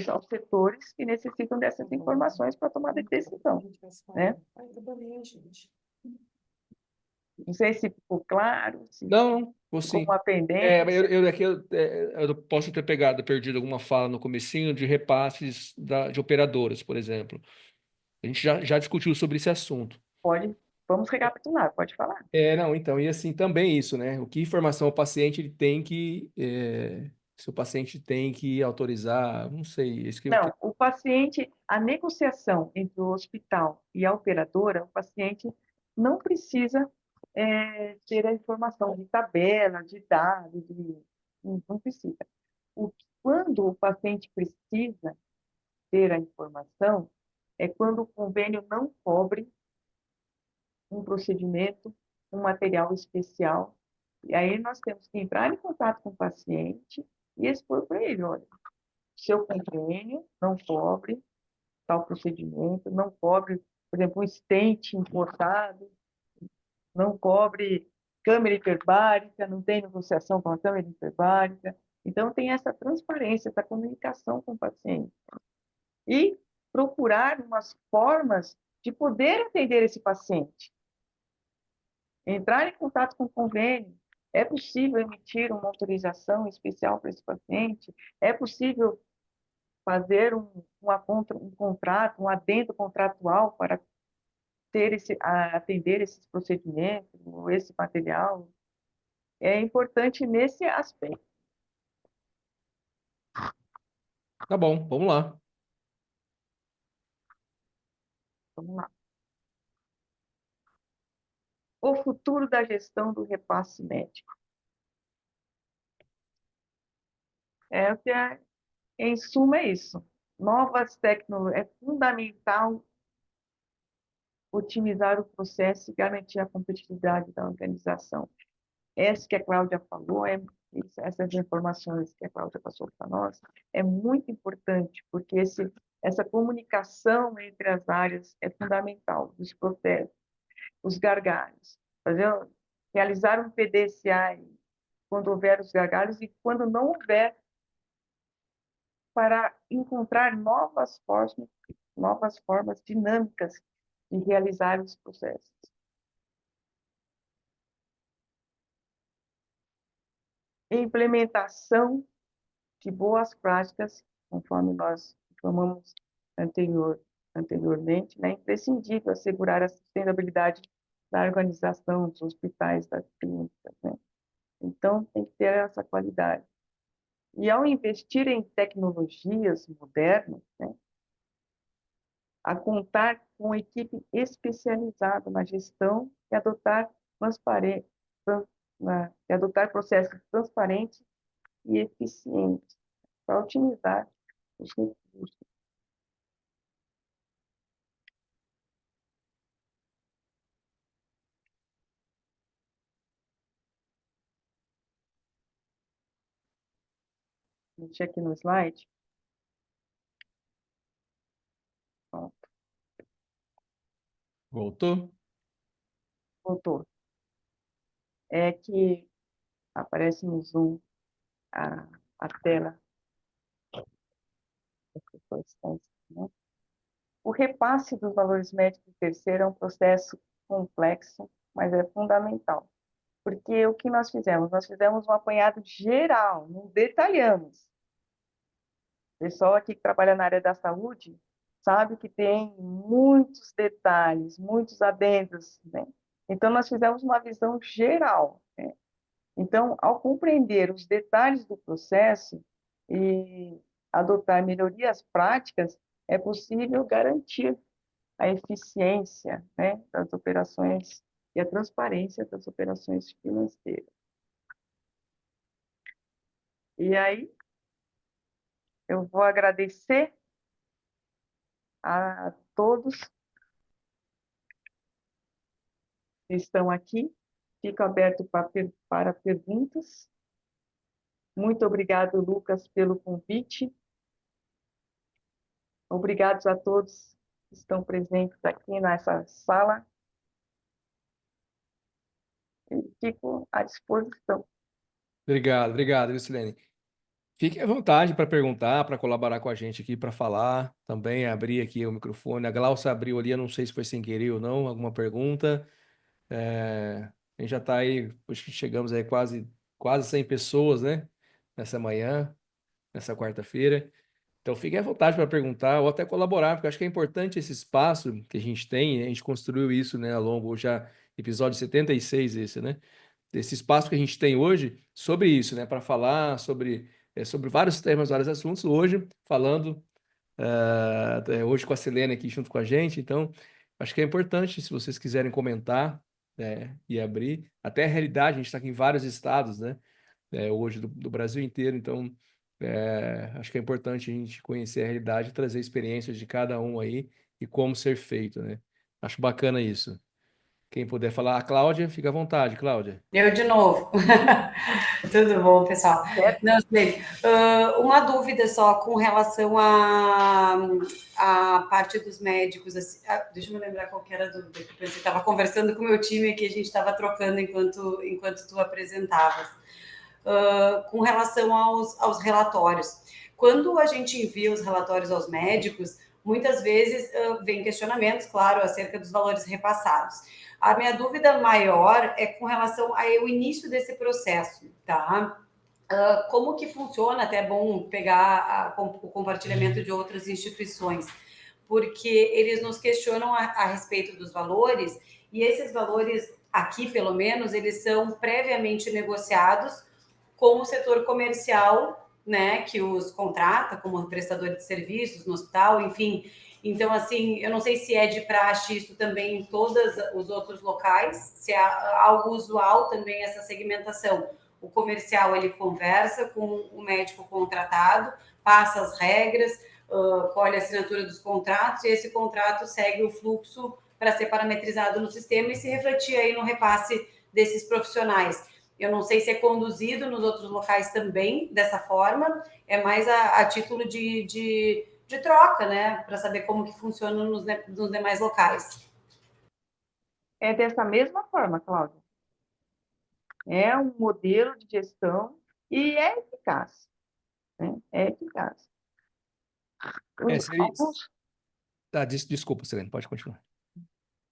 aos setores que necessitam dessas informações para tomar decisão, né? Não sei se ficou claro, se Não, ou ficou sim. uma Mas pendência. eu posso ter perdido alguma fala no comecinho de repasses de operadoras, por exemplo. A gente já discutiu sobre esse assunto. Vamos recapitular, pode falar. Não, então, e assim também isso, né? O que informação o paciente ele tem se o paciente tem que autorizar, não sei, isso Não, o paciente, a negociação entre o hospital e a operadora, o paciente não precisa ter a informação de tabela, de dados, não precisa. Quando o paciente precisa ter a informação, é quando o convênio não cobre um procedimento, um material especial. E aí nós temos que entrar em contato com o paciente e expor para ele, olha, seu convênio não cobre tal procedimento, não cobre, por exemplo, um stent importado, não cobre câmera hiperbárica, não tem negociação com a câmera hiperbárica. Então, tem essa transparência, essa comunicação com o paciente. E procurar umas formas de poder atender esse paciente. Entrar em contato com o convênio. É possível emitir uma autorização especial para esse paciente? É possível fazer um contrato, um adendo contratual para atender esses procedimentos, esse material? É importante nesse aspecto. Tá bom, vamos lá. Vamos lá. O futuro da gestão do repasse médico. Em suma, é isso. Novas tecnologias. É fundamental otimizar o processo e garantir a competitividade da organização. Essa que a Cláudia falou, essas informações que a Cláudia passou para nós, é muito importante, porque essa comunicação entre as áreas é fundamental, dos processos. os gargalos, realizar um PDCA quando houver os gargalos e quando não houver, para encontrar novas formas dinâmicas de realizar os processos. Implementação de boas práticas, conforme nós informamos anteriormente, é imprescindível assegurar a sustentabilidade da organização dos hospitais, das clínicas, né? Então, tem que ter essa qualidade. E ao investir em tecnologias modernas, né, a contar com equipe especializada na gestão e adotar processos transparentes e eficientes para otimizar os recursos. Mexer aqui no slide. Pronto, Voltou? voltou. É que aparece no Zoom a tela. Né? O repasse dos valores médicos de terceiro é um processo complexo, mas é fundamental. Porque o que nós fizemos? Nós fizemos um apanhado geral, não detalhamos. O pessoal aqui que trabalha na área da saúde sabe que tem muitos detalhes, muitos adendos, né? Então, nós fizemos uma visão geral, né? Então, ao compreender os detalhes do processo e adotar melhorias práticas, é possível garantir a eficiência, né, das operações e a transparência das operações financeiras. E aí, eu vou agradecer a todos que estão aqui. Fico aberto para perguntas. Muito obrigado, Lucas, pelo convite. Obrigados a todos que estão presentes aqui nessa sala. E fico à disposição. Obrigado, Lucilene. Fique à vontade para perguntar, para colaborar com a gente aqui, para falar. Também abrir aqui o microfone. A Glaucia abriu ali, eu não sei se foi sem querer ou não, alguma pergunta. A gente já está aí, acho que chegamos aí quase 100 pessoas, né? Nessa manhã, nessa quarta-feira. Então, fique à vontade para perguntar ou até colaborar, porque eu acho que é importante esse espaço que a gente tem, a gente construiu isso, né, ao longo, já episódio 76 esse, né? Desse espaço que a gente tem hoje sobre isso, né, para falar sobre vários temas, vários assuntos, hoje falando, hoje com a Selene aqui junto com a gente, então, acho que é importante, se vocês quiserem comentar, e abrir, até a realidade, a gente está aqui em vários estados, né? Hoje do Brasil inteiro. Então, acho que é importante a gente conhecer a realidade e trazer experiências de cada um aí e como ser feito, né? Acho bacana isso. Quem puder falar, a Cláudia, fica à vontade, Cláudia. Eu de novo. Tudo bom, pessoal? Não sei. Uma dúvida só com relação à parte dos médicos. Assim, deixa eu me lembrar qual que era a dúvida. Eu estava conversando com o meu time aqui, a gente estava trocando enquanto tu apresentavas. Com relação aos relatórios. Quando a gente envia os relatórios aos médicos, muitas vezes vem questionamentos, claro, acerca dos valores repassados. A minha dúvida maior é com relação ao início desse processo, tá? Como que funciona? Até é bom pegar o compartilhamento de outras instituições, porque eles nos questionam a respeito dos valores, e esses valores, aqui pelo menos, eles são previamente negociados com o setor comercial, né, que os contrata como prestador de serviços no hospital, enfim. Então, assim, eu não sei se é de praxe isso também em todos os outros locais, se é algo usual também essa segmentação. O comercial, ele conversa com o médico contratado, passa as regras, colhe a assinatura dos contratos, e esse contrato segue o fluxo para ser parametrizado no sistema e se refletir aí no repasse desses profissionais. Eu não sei se é conduzido nos outros locais também dessa forma, é mais a título de troca, né? Para saber como que funciona nos demais locais. É dessa mesma forma, Cláudia. É um modelo de gestão e é eficaz, né? É eficaz. Seria... Alguns, Desculpa, Selene, pode continuar.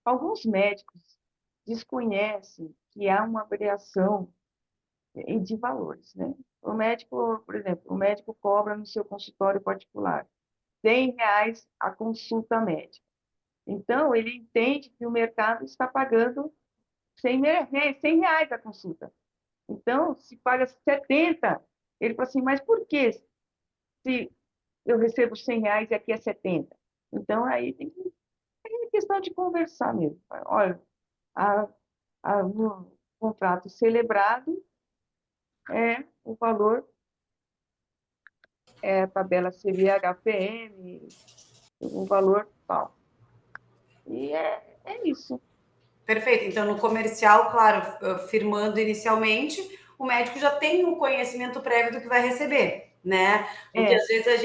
alguns médicos desconhecem que há uma variação de valores, né? O médico, por exemplo, o médico cobra no seu consultório particular R$ 100 a consulta médica. Então, ele entende que o mercado está pagando R$ 100 a consulta. Então, se paga 70, ele fala assim, mas por que se eu recebo R$ 100 e aqui é 70? Então, aí é questão de conversar mesmo. Olha, no contrato celebrado o valor a tabela seria HPM, o valor tal. E é isso. Perfeito. Então, no comercial, claro, firmando inicialmente, o médico já tem o conhecimento prévio do que vai receber, né? O que às vezes a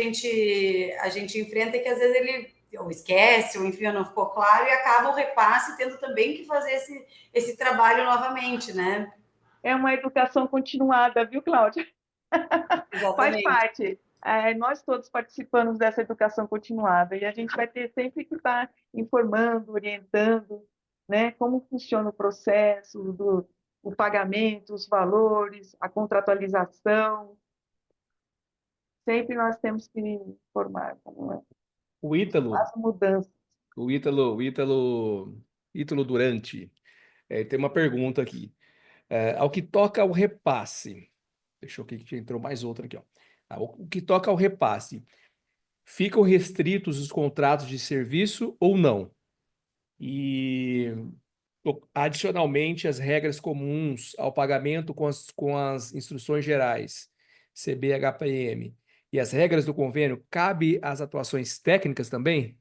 gente enfrenta é que às vezes ele ou esquece, ou enfim, não ficou claro, e acaba o repasse tendo também que fazer esse trabalho novamente, né? É uma educação continuada, viu, Cláudia? Faz Exatamente. parte. Nós todos participamos dessa educação continuada e a gente vai ter sempre que estar informando, orientando, né, como funciona o processo o pagamento, os valores, a contratualização. Sempre nós temos que informar como é. O Ítalo, As mudanças. Ítalo Durante, tem uma pergunta aqui. Ao que toca ao repasse, deixa eu ver que entrou mais outra aqui, ó. O que toca ao repasse, ficam restritos os contratos de serviço ou não? E, adicionalmente, as regras comuns ao pagamento com as instruções gerais, CBHPM, e as regras do convênio, cabe às atuações técnicas também?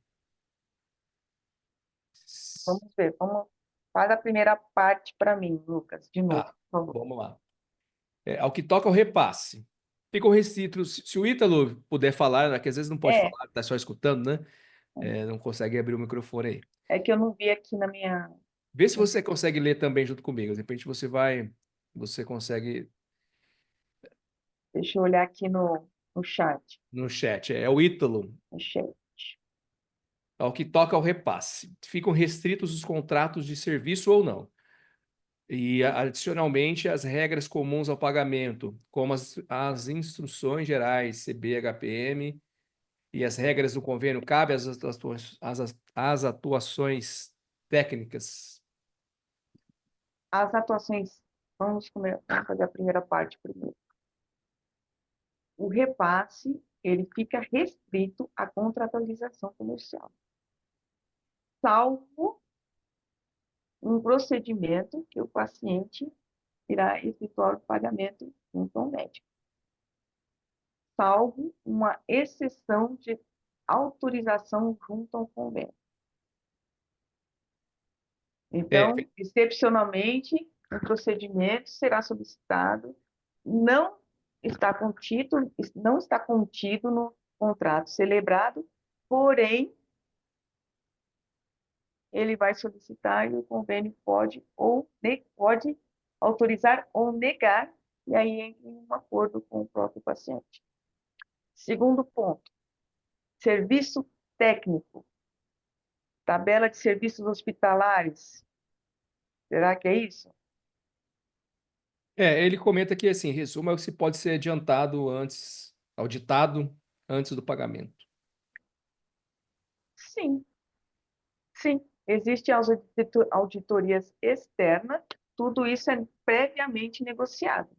Vamos ver, faz a primeira parte para mim, Lucas, de novo, Tá, por favor. vamos lá. Ao que toca ao repasse, ficam restritos. Se o Ítalo puder falar, né, que às vezes não pode falar, está só escutando, né? Não consegue abrir o microfone aí. É que eu não vi aqui na minha. Vê se você consegue ler também junto comigo. De repente você consegue Deixa eu olhar aqui no chat. no chat. É o Ítalo. No chat. Ao que toca ao repasse, ficam restritos os contratos de serviço ou não? E, adicionalmente, as regras comuns ao pagamento, como as instruções gerais, CBHPM, e as regras do convênio, cabe às atuações técnicas? As atuações, vamos fazer a primeira parte primeiro. O repasse, ele fica restrito à contratualização comercial, salvo um procedimento que o paciente irá efetuar o pagamento junto ao médico, salvo uma exceção de autorização junto ao convênio. Então, excepcionalmente, um procedimento será solicitado, não está contido no contrato celebrado, porém, ele vai solicitar e o convênio pode autorizar ou negar, e aí entra em um acordo com o próprio paciente. Segundo ponto, serviço técnico, tabela de serviços hospitalares. Será que é isso? Ele comenta que, assim, resumo é o que se pode ser adiantado antes, auditado antes do pagamento. Sim, sim. Existem as auditorias externas, tudo isso é previamente negociado.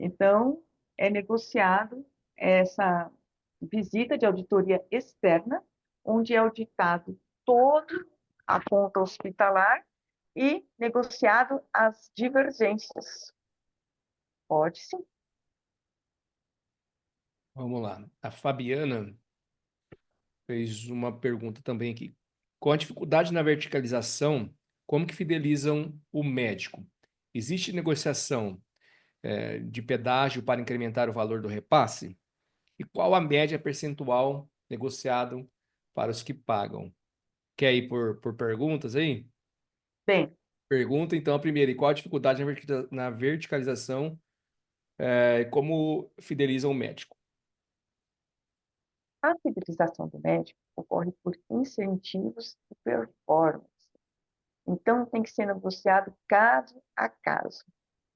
Então, é negociado essa visita de auditoria externa, onde é auditado toda a conta hospitalar e negociado as divergências. Pode sim. Vamos lá. A Fabiana fez uma pergunta também aqui. Com a dificuldade na verticalização, como que fidelizam o médico? Existe negociação, de pedágio para incrementar o valor do repasse? E qual a média percentual negociado para os que pagam? Quer ir por perguntas aí? Bem, Pergunta, então, a primeira, e qual a dificuldade na verticalização e como fideliza um médico? A fidelização do médico ocorre por incentivos e performance. Então, tem que ser negociado caso a caso.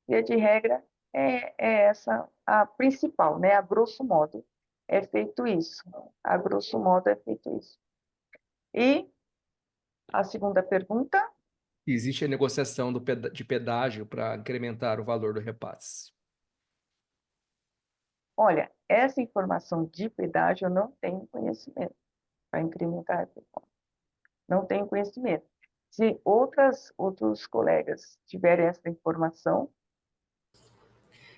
Via de regra, é essa a principal, né? A grosso modo, é feito isso. A grosso modo, é feito isso. E a segunda pergunta, Existe a negociação de pedágio para incrementar o valor do repasse. olha, essa informação de pedágio eu não tenho conhecimento para incrementar a performance. Não tenho conhecimento. Se outros colegas tiverem essa informação,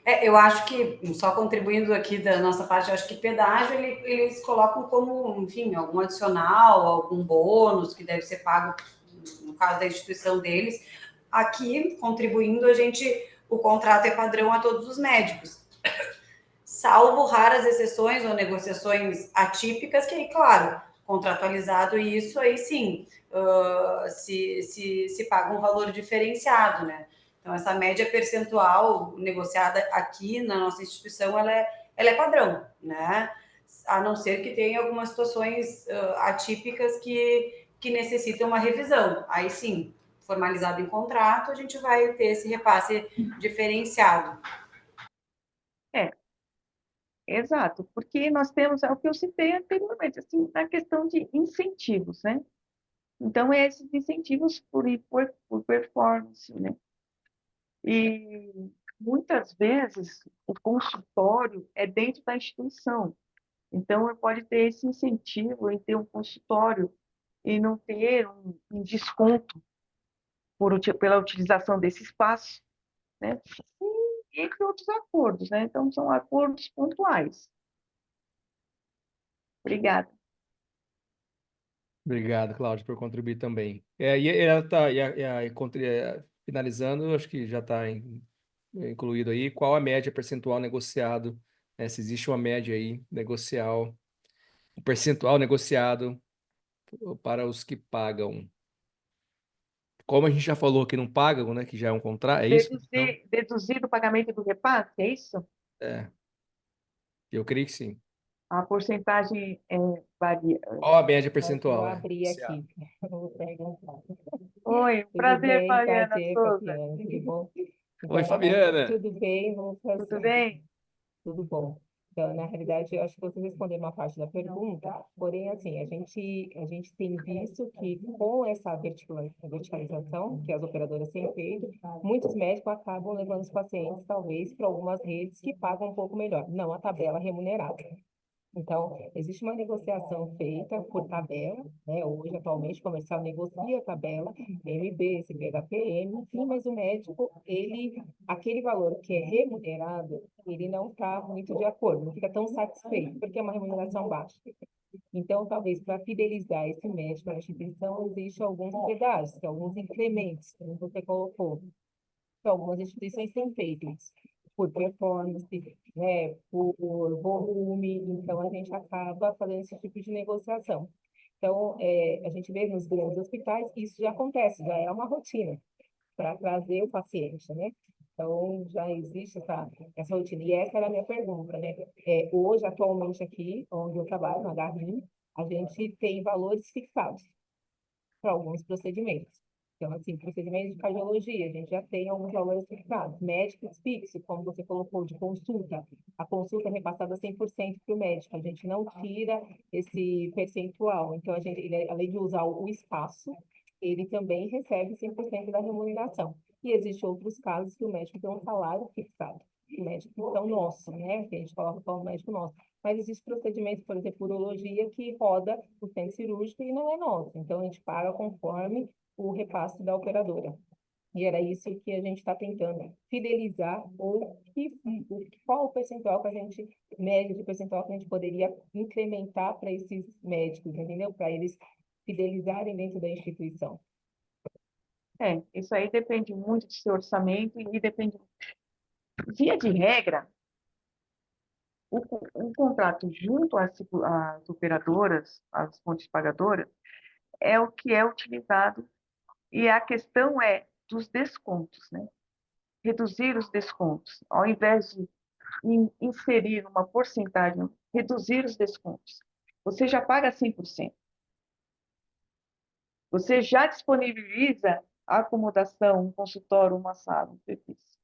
Eu acho que, só contribuindo aqui da nossa parte, eu acho que pedágio eles colocam como, enfim, algum adicional, algum bônus que deve ser pago, no caso da instituição deles. Aqui, contribuindo, o contrato é padrão a todos os médicos, salvo raras exceções ou negociações atípicas, que aí, claro, contratualizado isso, aí sim, se paga um valor diferenciado, né? Então, essa média percentual negociada aqui na nossa instituição, ela é padrão, né? A não ser que tenha algumas situações atípicas que necessitam uma revisão. Aí sim, formalizado em contrato, a gente vai ter esse repasse diferenciado. é, exato, porque nós temos, é o que eu citei anteriormente, assim, na questão de incentivos, né? Então, esses incentivos por performance, né? E muitas vezes o consultório é dentro da instituição. Então, pode ter esse incentivo em ter um consultório e não ter um desconto pela utilização desse espaço, né? E entre outros acordos, né? Então, são acordos pontuais. Obrigada. Obrigado, Cláudio, por contribuir também. E ela tá, finalizando, acho que já está incluído aí, qual a média percentual negociado, né? Se existe uma média aí negocial, o percentual negociado para os que pagam. Como a gente já falou que não pagam, né? Que já é um contrato, é isso? Então, Deduzir do pagamento do repasse, é isso? é, eu creio que sim. A porcentagem varia. Qual a média Vou percentual, abrir negociado? aqui. Vou perguntar. Oi, Tudo prazer, bem, Fabiana prazer, Souza. Cassiane, tudo bom? Oi, Então, Fabiana. tudo bem, vamos Tudo fazer. bem? Tudo bom. Então, na realidade, eu acho que você respondeu uma parte da pergunta, porém, assim, a gente tem visto que com essa verticalização que as operadoras têm feito, muitos médicos acabam levando os pacientes, talvez, para algumas redes que pagam um pouco melhor, não a tabela remunerada. Então, existe uma negociação feita por tabela, né? Hoje, atualmente, o comercial negocia a tabela, MB, CPHPM, enfim, mas o médico, aquele valor que é remunerado, ele não está muito de acordo, não fica tão satisfeito, porque é uma remuneração baixa. Então, talvez para fidelizar esse médico na instituição, existe alguns pedágios, que alguns incrementos, como você colocou, que algumas instituições têm feito isso, por performance, né, por volume, então a gente acaba fazendo esse tipo de negociação. Então, a gente vê nos grandes hospitais, isso já acontece, já é uma rotina para trazer o paciente, né? Então, já existe essa rotina. E essa era a minha pergunta, né? Hoje, atualmente, aqui, onde eu trabalho, na Garmin, a gente tem valores fixados para alguns procedimentos. Então, assim, procedimentos de cardiologia, a gente já tem alguns valores fixados. Médicos fixos, como você colocou, de consulta. A consulta é repassada 100% para o médico, a gente não tira esse percentual. Então, além de usar o espaço, ele também recebe 100% da remuneração. E existem outros casos que o médico tem um salário fixado. O médico, então, nosso, né? Que a gente coloca como médico nosso. Mas existe procedimento, por exemplo, urologia, que roda o centro cirúrgico e não é nosso. Então, a gente paga conforme o repasse da operadora. E era isso que a gente está tentando fidelizar, qual o percentual que a gente, médio de percentual que a gente poderia incrementar para esses médicos, entendeu? Para eles fidelizarem dentro da instituição. Isso aí depende muito do seu orçamento e depende. Via de regra, o contrato junto às operadoras, às fontes pagadoras, é o que é utilizado. E a questão é dos descontos, né? Reduzir os descontos, ao invés de inserir uma porcentagem, reduzir os descontos. Você já paga 100%. Você já disponibiliza a acomodação, um consultório, uma sala, um serviço.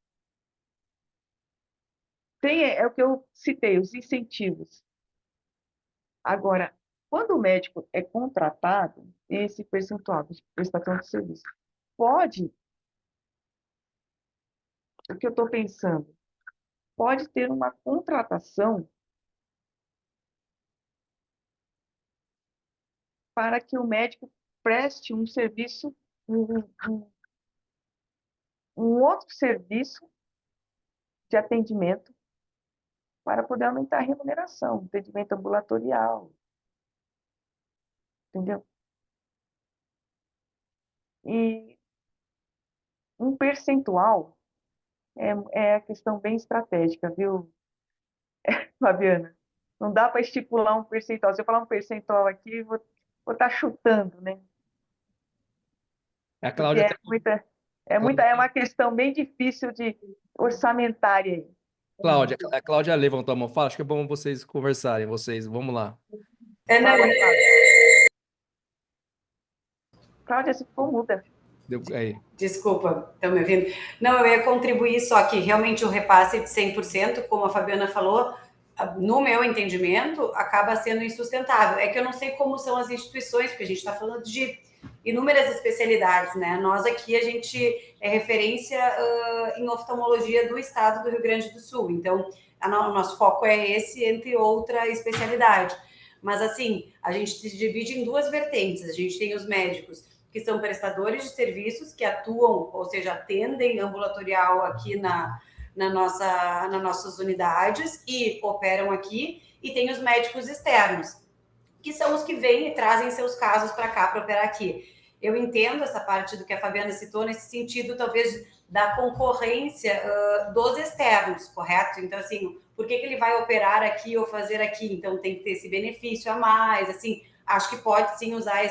É o que eu citei, os incentivos. Agora, quando o médico é contratado, esse percentual de prestação de serviço pode, o que eu estou pensando, pode ter uma contratação para que o médico preste um serviço, um outro serviço de atendimento para poder aumentar a remuneração, atendimento ambulatorial, entendeu? E um percentual é a questão bem estratégica, viu, Fabiana? Não dá para estipular um percentual. Se eu falar um percentual aqui, vou estar chutando, né? A Porque Cláudia, é uma questão bem difícil de orçamentária. A Cláudia levantou a mão. Fala, acho que é bom vocês conversarem, vocês. Vamos lá. Não, Fala, Cláudia. Cláudia, se for muda. Aí. desculpa, estão me ouvindo? Não, eu ia contribuir só que realmente o repasse de 100%, como a Fabiana falou, no meu entendimento, acaba sendo insustentável. É que eu não sei como são as instituições, porque a gente está falando de inúmeras especialidades, né? Nós aqui, a gente é referência em oftalmologia do estado do Rio Grande do Sul, então o nosso foco é esse, entre outra especialidade. Mas, assim, a gente se divide em duas vertentes. A gente tem os médicos que são prestadores de serviços, que atuam, ou seja, atendem ambulatorial aqui nas nossas unidades e operam aqui, e tem os médicos externos, que são os que vêm e trazem seus casos para cá para operar aqui. Eu entendo essa parte do que a Fabiana citou, nesse sentido, talvez, da concorrência dos externos, correto? Então, assim, por que ele vai operar aqui ou fazer aqui? Então, tem que ter esse benefício a mais, assim, acho que pode sim usar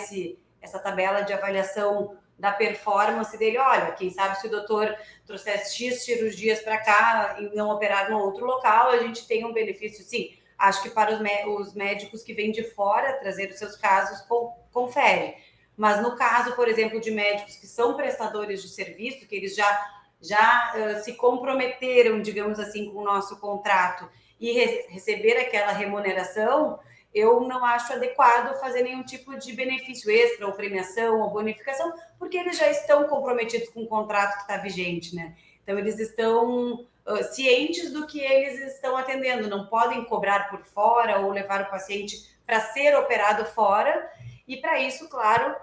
essa tabela de avaliação da performance dele. Olha, quem sabe se o doutor trouxesse X cirurgias para cá e não operar no outro local, a gente tem um benefício, sim. Acho que para os médicos que vêm de fora trazer os seus casos, confere. Mas no caso, por exemplo, de médicos que são prestadores de serviço, que eles já se comprometeram, digamos assim, com o nosso contrato e receber aquela remuneração, eu não acho adequado fazer nenhum tipo de benefício extra, ou premiação, ou bonificação, porque eles já estão comprometidos com o contrato que está vigente, né? Então, eles estão cientes do que eles estão atendendo, não podem cobrar por fora ou levar o paciente para ser operado fora, e para isso, claro,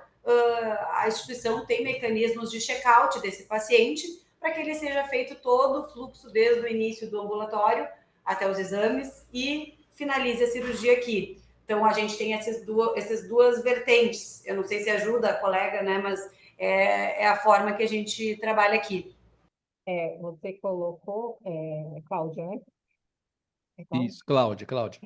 a instituição tem mecanismos de check-out desse paciente, para que ele seja feito todo o fluxo desde o início do ambulatório até os exames e finalize a cirurgia aqui. Então, a gente tem essas duas vertentes. Eu não sei se ajuda a colega, né, mas é a forma que a gente trabalha aqui. Você colocou, Cláudia, né? Cláudia? Isso, Cláudia.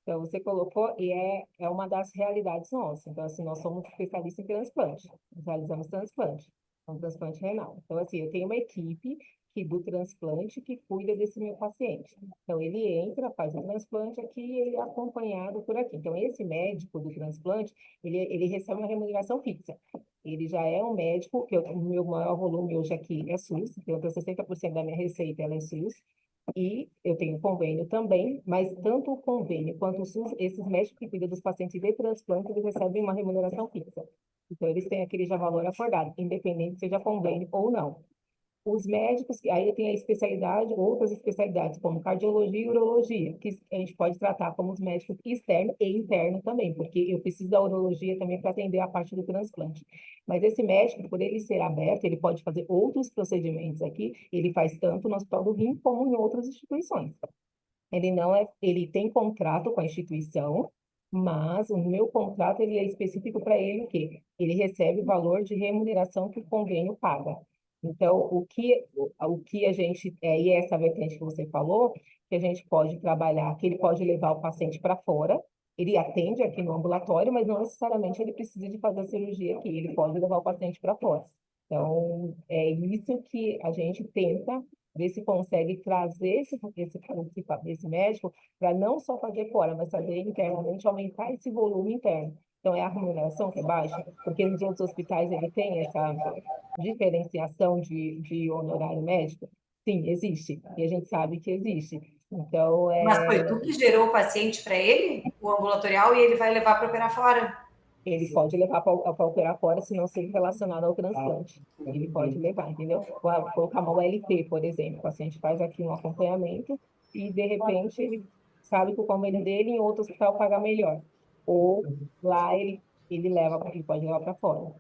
Então, você colocou, e é uma das realidades nossas. Então, assim, nós somos especialistas em transplante, nós realizamos transplante, um transplante renal. Então, assim, eu tenho uma equipe do transplante que cuida desse meu paciente. Então, ele entra, faz o transplante aqui e ele é acompanhado por aqui. Então, esse médico do transplante, ele recebe uma remuneração fixa. Ele já é um médico, o meu maior volume hoje aqui é SUS, então 60% da minha receita ela é SUS, e eu tenho convênio também, mas tanto o convênio quanto o SUS, esses médicos que cuidam dos pacientes de transplante, eles recebem uma remuneração fixa. Então, eles têm aquele já valor acordado, independente seja convênio ou não. Os médicos, aí tem a especialidade, outras especialidades, como cardiologia e urologia, que a gente pode tratar como os médicos externo e interno também, porque eu preciso da urologia também para atender a parte do transplante. Mas esse médico, por ele ser aberto, ele pode fazer outros procedimentos aqui, ele faz tanto no Hospital do Rim como em outras instituições. Ele tem contrato com a instituição, mas o meu contrato ele é específico para ele o quê? Ele recebe o valor de remuneração que o convênio paga. Então, o que a gente, e essa vertente que você falou, que a gente pode trabalhar, que ele pode levar o paciente para fora, ele atende aqui no ambulatório, mas não necessariamente ele precisa de fazer a cirurgia aqui, ele pode levar o paciente para fora. Então, é isso que a gente tenta ver se consegue trazer esse médico para não só fazer fora, mas fazer internamente, aumentar esse volume interno. Então, é a remuneração que é baixa, porque nos outros hospitais ele tem essa diferenciação de honorário médico? Sim, existe. E a gente sabe que existe. Então, Mas foi tu que gerou o paciente para ele, o ambulatorial, e ele vai levar para operar fora? ele pode levar para operar fora se não ser relacionado ao transplante. Ele pode levar, entendeu? Colocar uma ULT, por exemplo. O paciente faz aqui um acompanhamento e, de repente, ele sabe que o convênio dele em outro hospital paga melhor. Ou lá ele pode levar para fora.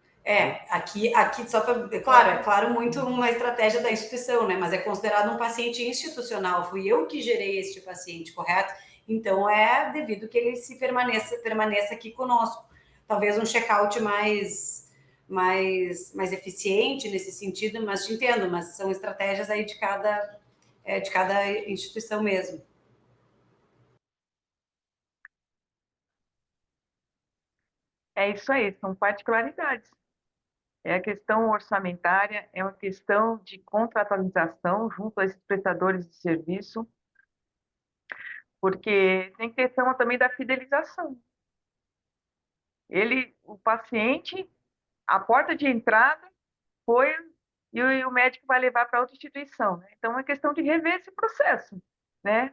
Aqui só para. Claro, é claro, muito uma estratégia da instituição, né? Mas é considerado um paciente institucional. Fui eu que gerei este paciente, correto? Então é devido que ele permaneça aqui conosco. Talvez um check-out mais eficiente nesse sentido, mas te entendo, mas são estratégias aí de cada instituição mesmo. É isso aí, são particularidades. É a questão orçamentária, é uma questão de contratualização junto a esses prestadores de serviço, porque tem questão também da fidelização. O paciente, a porta de entrada foi e o médico vai levar para outra instituição, né? Então é questão de rever esse processo, né?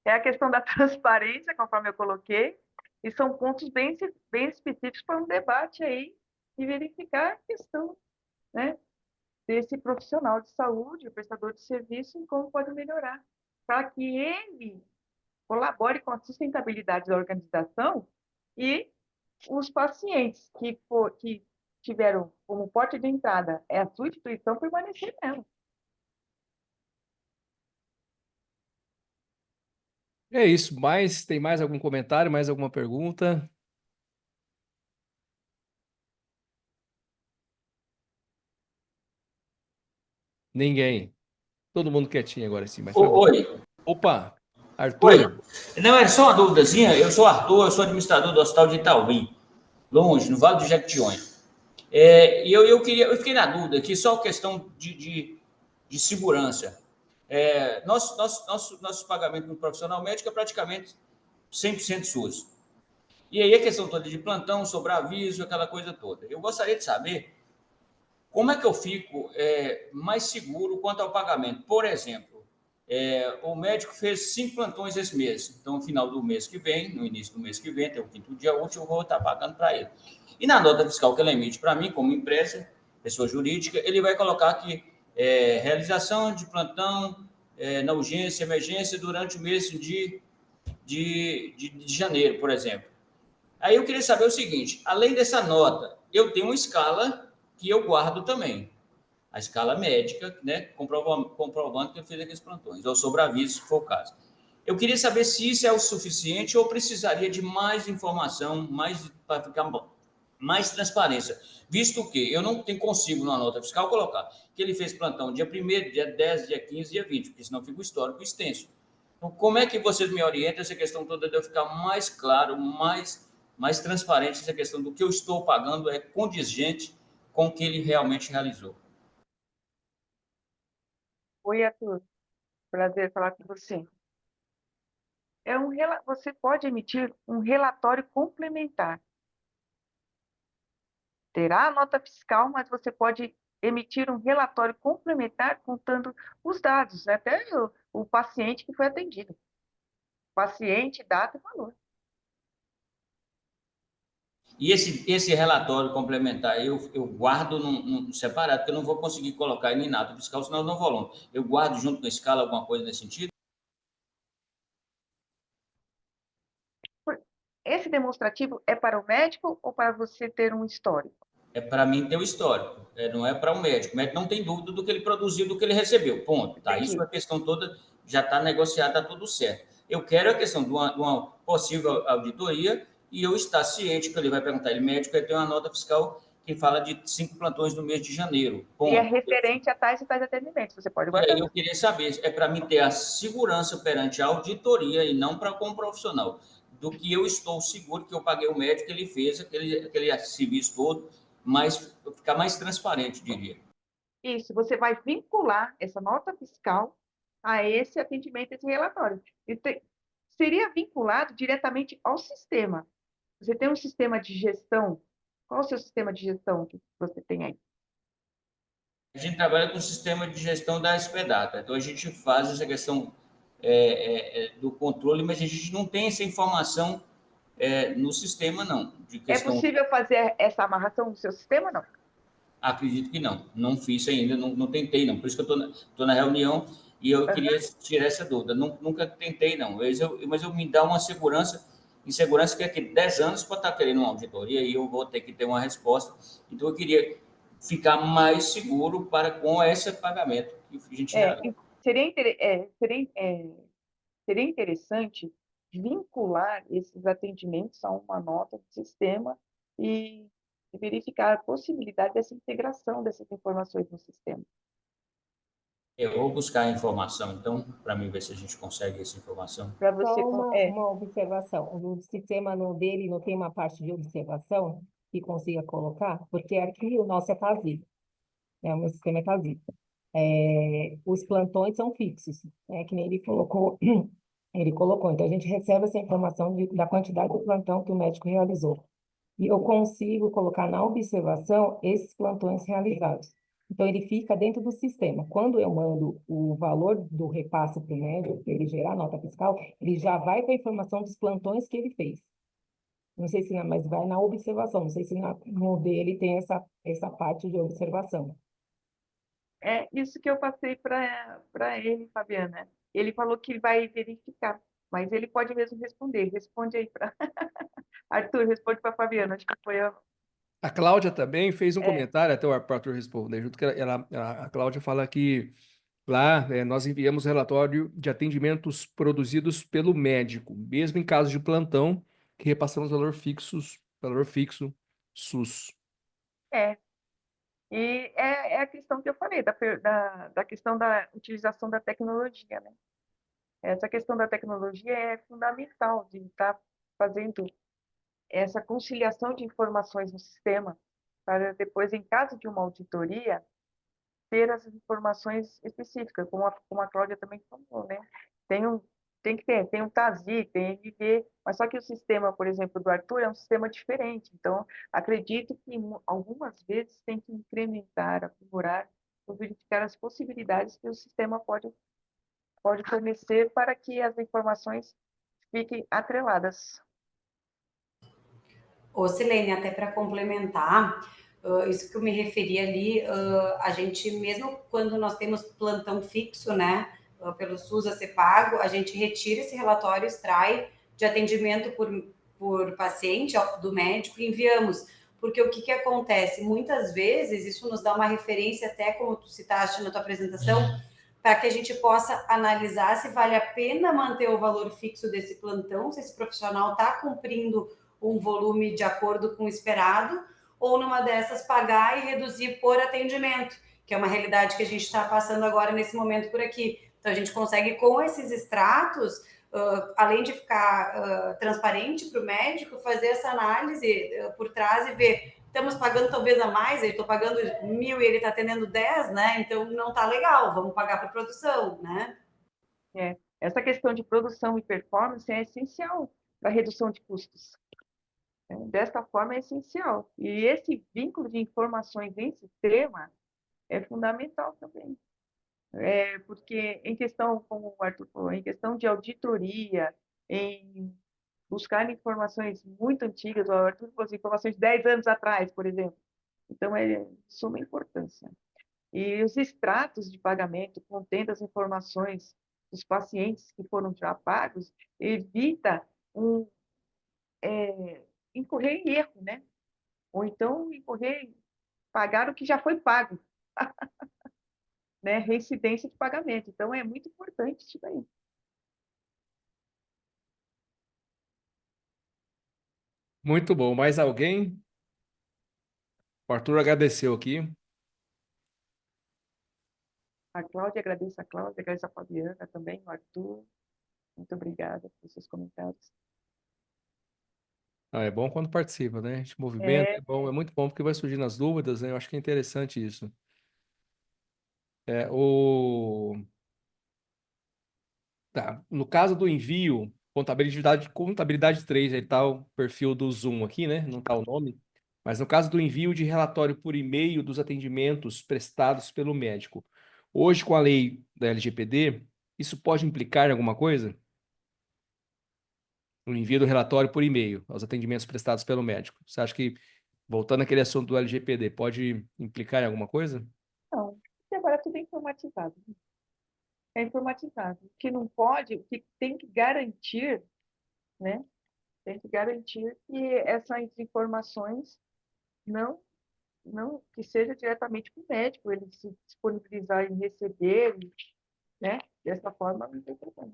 É a questão da transparência, conforme eu coloquei, e são pontos bem específicos para um debate aí e verificar a questão, né, desse profissional de saúde, o prestador de serviço, e como pode melhorar, para que ele colabore com a sustentabilidade da organização e os pacientes que tiveram como porta de entrada a sua instituição permanecer nela. É isso. Tem mais algum comentário, mais alguma pergunta? Ninguém. Todo mundo quietinho agora, sim, mas tá bom. Oi. Opa, Oi. Arthur. Não, é só uma duvidazinha. Eu sou Arthur, eu sou administrador do Hospital de Itauí, longe, no Vale do Jequitinhonha. Eu fiquei na dúvida aqui, só questão de segurança. Nosso pagamento no profissional médico é praticamente 100% SUS. E aí a questão toda de plantão, sobreaviso, aquela coisa toda. Eu gostaria de saber como é que eu fico mais seguro quanto ao pagamento. Por exemplo, o médico fez 5 plantões esse mês. Então, no final do mês que vem, no início do mês que vem, tem o 5º dia útil, eu vou estar pagando para ele. E na nota fiscal que ele emite para mim, como empresa, pessoa jurídica, ele vai colocar que realização de plantão na urgência, emergência, durante o mês de janeiro, por exemplo. Aí eu queria saber o seguinte, além dessa nota, eu tenho uma escala que eu guardo também. A escala médica, né, comprovando que eu fiz aqueles plantões, ou sobreaviso, se for o caso. Eu queria saber se isso é o suficiente ou precisaria de mais informação, para ficar mais transparência, visto que eu não consigo na nota fiscal colocar que ele fez plantão dia 1º, dia 10, dia 15, dia 20, porque senão fica o histórico extenso. Então, como é que vocês me orientam essa questão toda de eu ficar mais claro, mais transparente, essa questão do que eu estou pagando é condigente com o que ele realmente realizou? Oi, Arthur. Prazer falar com você. Você pode emitir um relatório complementar. Terá a nota fiscal, mas você pode emitir um relatório complementar contando os dados, né? Até o paciente que foi atendido. Paciente, data e valor. E esse relatório complementar, eu guardo num separado, porque eu não vou conseguir colocar ele em nota fiscal, senão eu não vou longe. Eu guardo junto com a escala alguma coisa nesse sentido? Esse demonstrativo é para o médico ou para você ter um histórico? É para mim ter o histórico, não é para o médico. O médico não tem dúvida do que ele produziu, do que ele recebeu, ponto. Tá? Isso, a questão toda já está negociada, está tudo certo. Eu quero a questão de uma possível auditoria e eu estar ciente que ele vai perguntar, ele médico, ele tem uma nota fiscal que fala de 5 plantões no mês de janeiro, ponto. E é referente a tais e tais atendimentos, você pode E guardar. aí eu queria saber, é para mim ter a segurança perante a auditoria e não para como profissional, do que eu estou seguro que eu paguei o médico, que ele fez aquele serviço todo, mas ficar mais transparente, diria. Isso, você vai vincular essa nota fiscal a esse atendimento, esse relatório. Seria vinculado diretamente ao sistema. Você tem um sistema de gestão? Qual o seu sistema de gestão que você tem aí? A gente trabalha com o sistema de gestão da SPData, então a gente faz essa questão do controle, mas a gente não tem essa informação no sistema, não, de É questão. possível fazer essa amarração no seu sistema, não? Acredito que não, não fiz ainda, não tentei, não. Por isso que eu estou na reunião e eu Aham. queria tirar essa dúvida. Nunca tentei, não. Mas eu me dá uma insegurança que daqui 10 anos pode estar querendo uma auditoria e eu vou ter que ter uma resposta. Então eu queria ficar mais seguro para com esse pagamento que a gente É, realiza. seria, inter- é, seria, é, seria interessante vincular esses atendimentos a uma nota de sistema e verificar a possibilidade dessa integração dessas informações no sistema. Eu vou buscar a informação, então, para mim ver se a gente consegue essa informação. Para você. Só uma observação. O sistema dele não tem uma parte de observação que consiga colocar, porque aqui o nosso é casito, né? O meu sistema é casito. Os plantões são fixos, né? Que nem ele colocou, ele colocou. Então, a gente recebe essa informação da quantidade de plantão que o médico realizou. E eu consigo colocar na observação esses plantões realizados. Então, ele fica dentro do sistema. Quando eu mando o valor do repasse para o médico, para ele gerar a nota fiscal, ele já vai com a informação dos plantões que ele fez. Não sei se, mas vai na observação. Não sei se no dele tem essa parte de observação. É isso que eu passei para ele, Fabiana. Ele falou que vai verificar, mas ele pode mesmo responder. Responde aí para Arthur, responde para Fabiana. Acho que foi a. A Cláudia também fez um É, comentário, até o Arthur responder, junto que a Cláudia fala que lá nós enviamos relatório de atendimentos produzidos pelo médico, mesmo em caso de plantão, que repassamos valor fixo SUS. é. E é a questão que eu falei, da questão da utilização da tecnologia, né? Essa questão da tecnologia é fundamental de estar fazendo essa conciliação de informações no sistema, para depois, em caso de uma auditoria, ter as informações específicas, como a Cláudia também falou, né? Tem um, tem um TASI, tem NV, mas só que o sistema, por exemplo, do Arthur é um sistema diferente. Então, acredito que algumas vezes tem que incrementar, aprimorar, ou verificar as possibilidades que o sistema pode fornecer para que as informações fiquem atreladas. Ô, Silene, até para complementar, isso que eu me referi ali, a gente, mesmo quando nós temos plantão fixo, né, pelo SUS a ser pago, a gente retira esse relatório, extrai de atendimento por paciente do médico e enviamos. Porque o que acontece? Muitas vezes, isso nos dá uma referência, até como tu citaste na tua apresentação, para que a gente possa analisar se vale a pena manter o valor fixo desse plantão, se esse profissional está cumprindo um volume de acordo com o esperado, ou numa dessas pagar e reduzir por atendimento, que é uma realidade que a gente está passando agora nesse momento por aqui. Então a gente consegue, com esses extratos, além de ficar transparente para o médico, fazer essa análise por trás e ver, estamos pagando talvez a mais, eu estou pagando 1.000 e ele está atendendo 10, né? Então não está legal, vamos pagar para produção, né? Essa questão de produção e performance é essencial para a redução de custos. Desta forma, é essencial. E esse vínculo de informações em sistema é fundamental também. Porque em questão, como o Arthur falou, em questão de auditoria, em buscar informações muito antigas, o Arthur falou assim, informações de 10 anos atrás, por exemplo. Então, é de suma importância. E os extratos de pagamento contendo as informações dos pacientes que foram já pagos, evita incorrer em erro, né? Ou então pagar o que já foi pago, né? Reincidência de pagamento. Então, é muito importante isso daí. Muito bom. Mais alguém? O Arthur agradeceu aqui. A Cláudia, agradeço a Fabiana também, o Arthur. Muito obrigada por seus comentários. Ah, é bom quando participa, né? A gente movimenta, É, é bom, é muito bom porque vai surgindo as dúvidas, né? Eu acho que é interessante isso. É, o... Tá. No caso do envio, contabilidade 3, aí tá o perfil do Zoom aqui, né? Não tá o nome. Mas no caso do envio de relatório por e-mail dos atendimentos prestados pelo médico, hoje com a lei da LGPD, isso pode implicar em alguma coisa? O envio do relatório por e-mail aos atendimentos prestados pelo médico. Você acha que, voltando àquele assunto do LGPD, pode implicar em alguma coisa? Não, porque agora é tudo informatizado. É informatizado. O que não pode, o que tem que garantir, né? Tem que garantir que essas informações não, não que seja diretamente com o médico, ele se disponibilizar em receber, né? Dessa forma, não tem problema.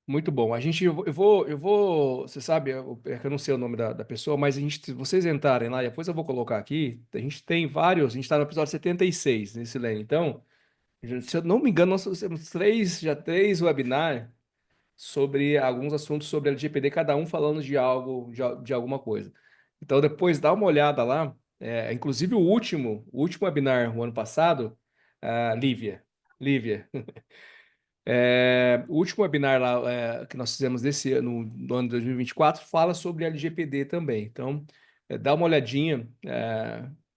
Muito bom. Eu vou, você sabe, é que eu não sei o nome da pessoa, mas se vocês entrarem lá, depois eu vou colocar aqui, a gente tem vários, a gente está no episódio 76 nesse Lane. Então, se eu não me engano, nós temos três webinars sobre alguns assuntos sobre LGPD, cada um falando de algo, de alguma coisa. Então, depois dá uma olhada lá, inclusive o último webinar, o ano passado, Lívia, o último webinar lá, que nós fizemos desse ano, no ano de 2024, fala sobre LGPD também. Então, dá uma olhadinha,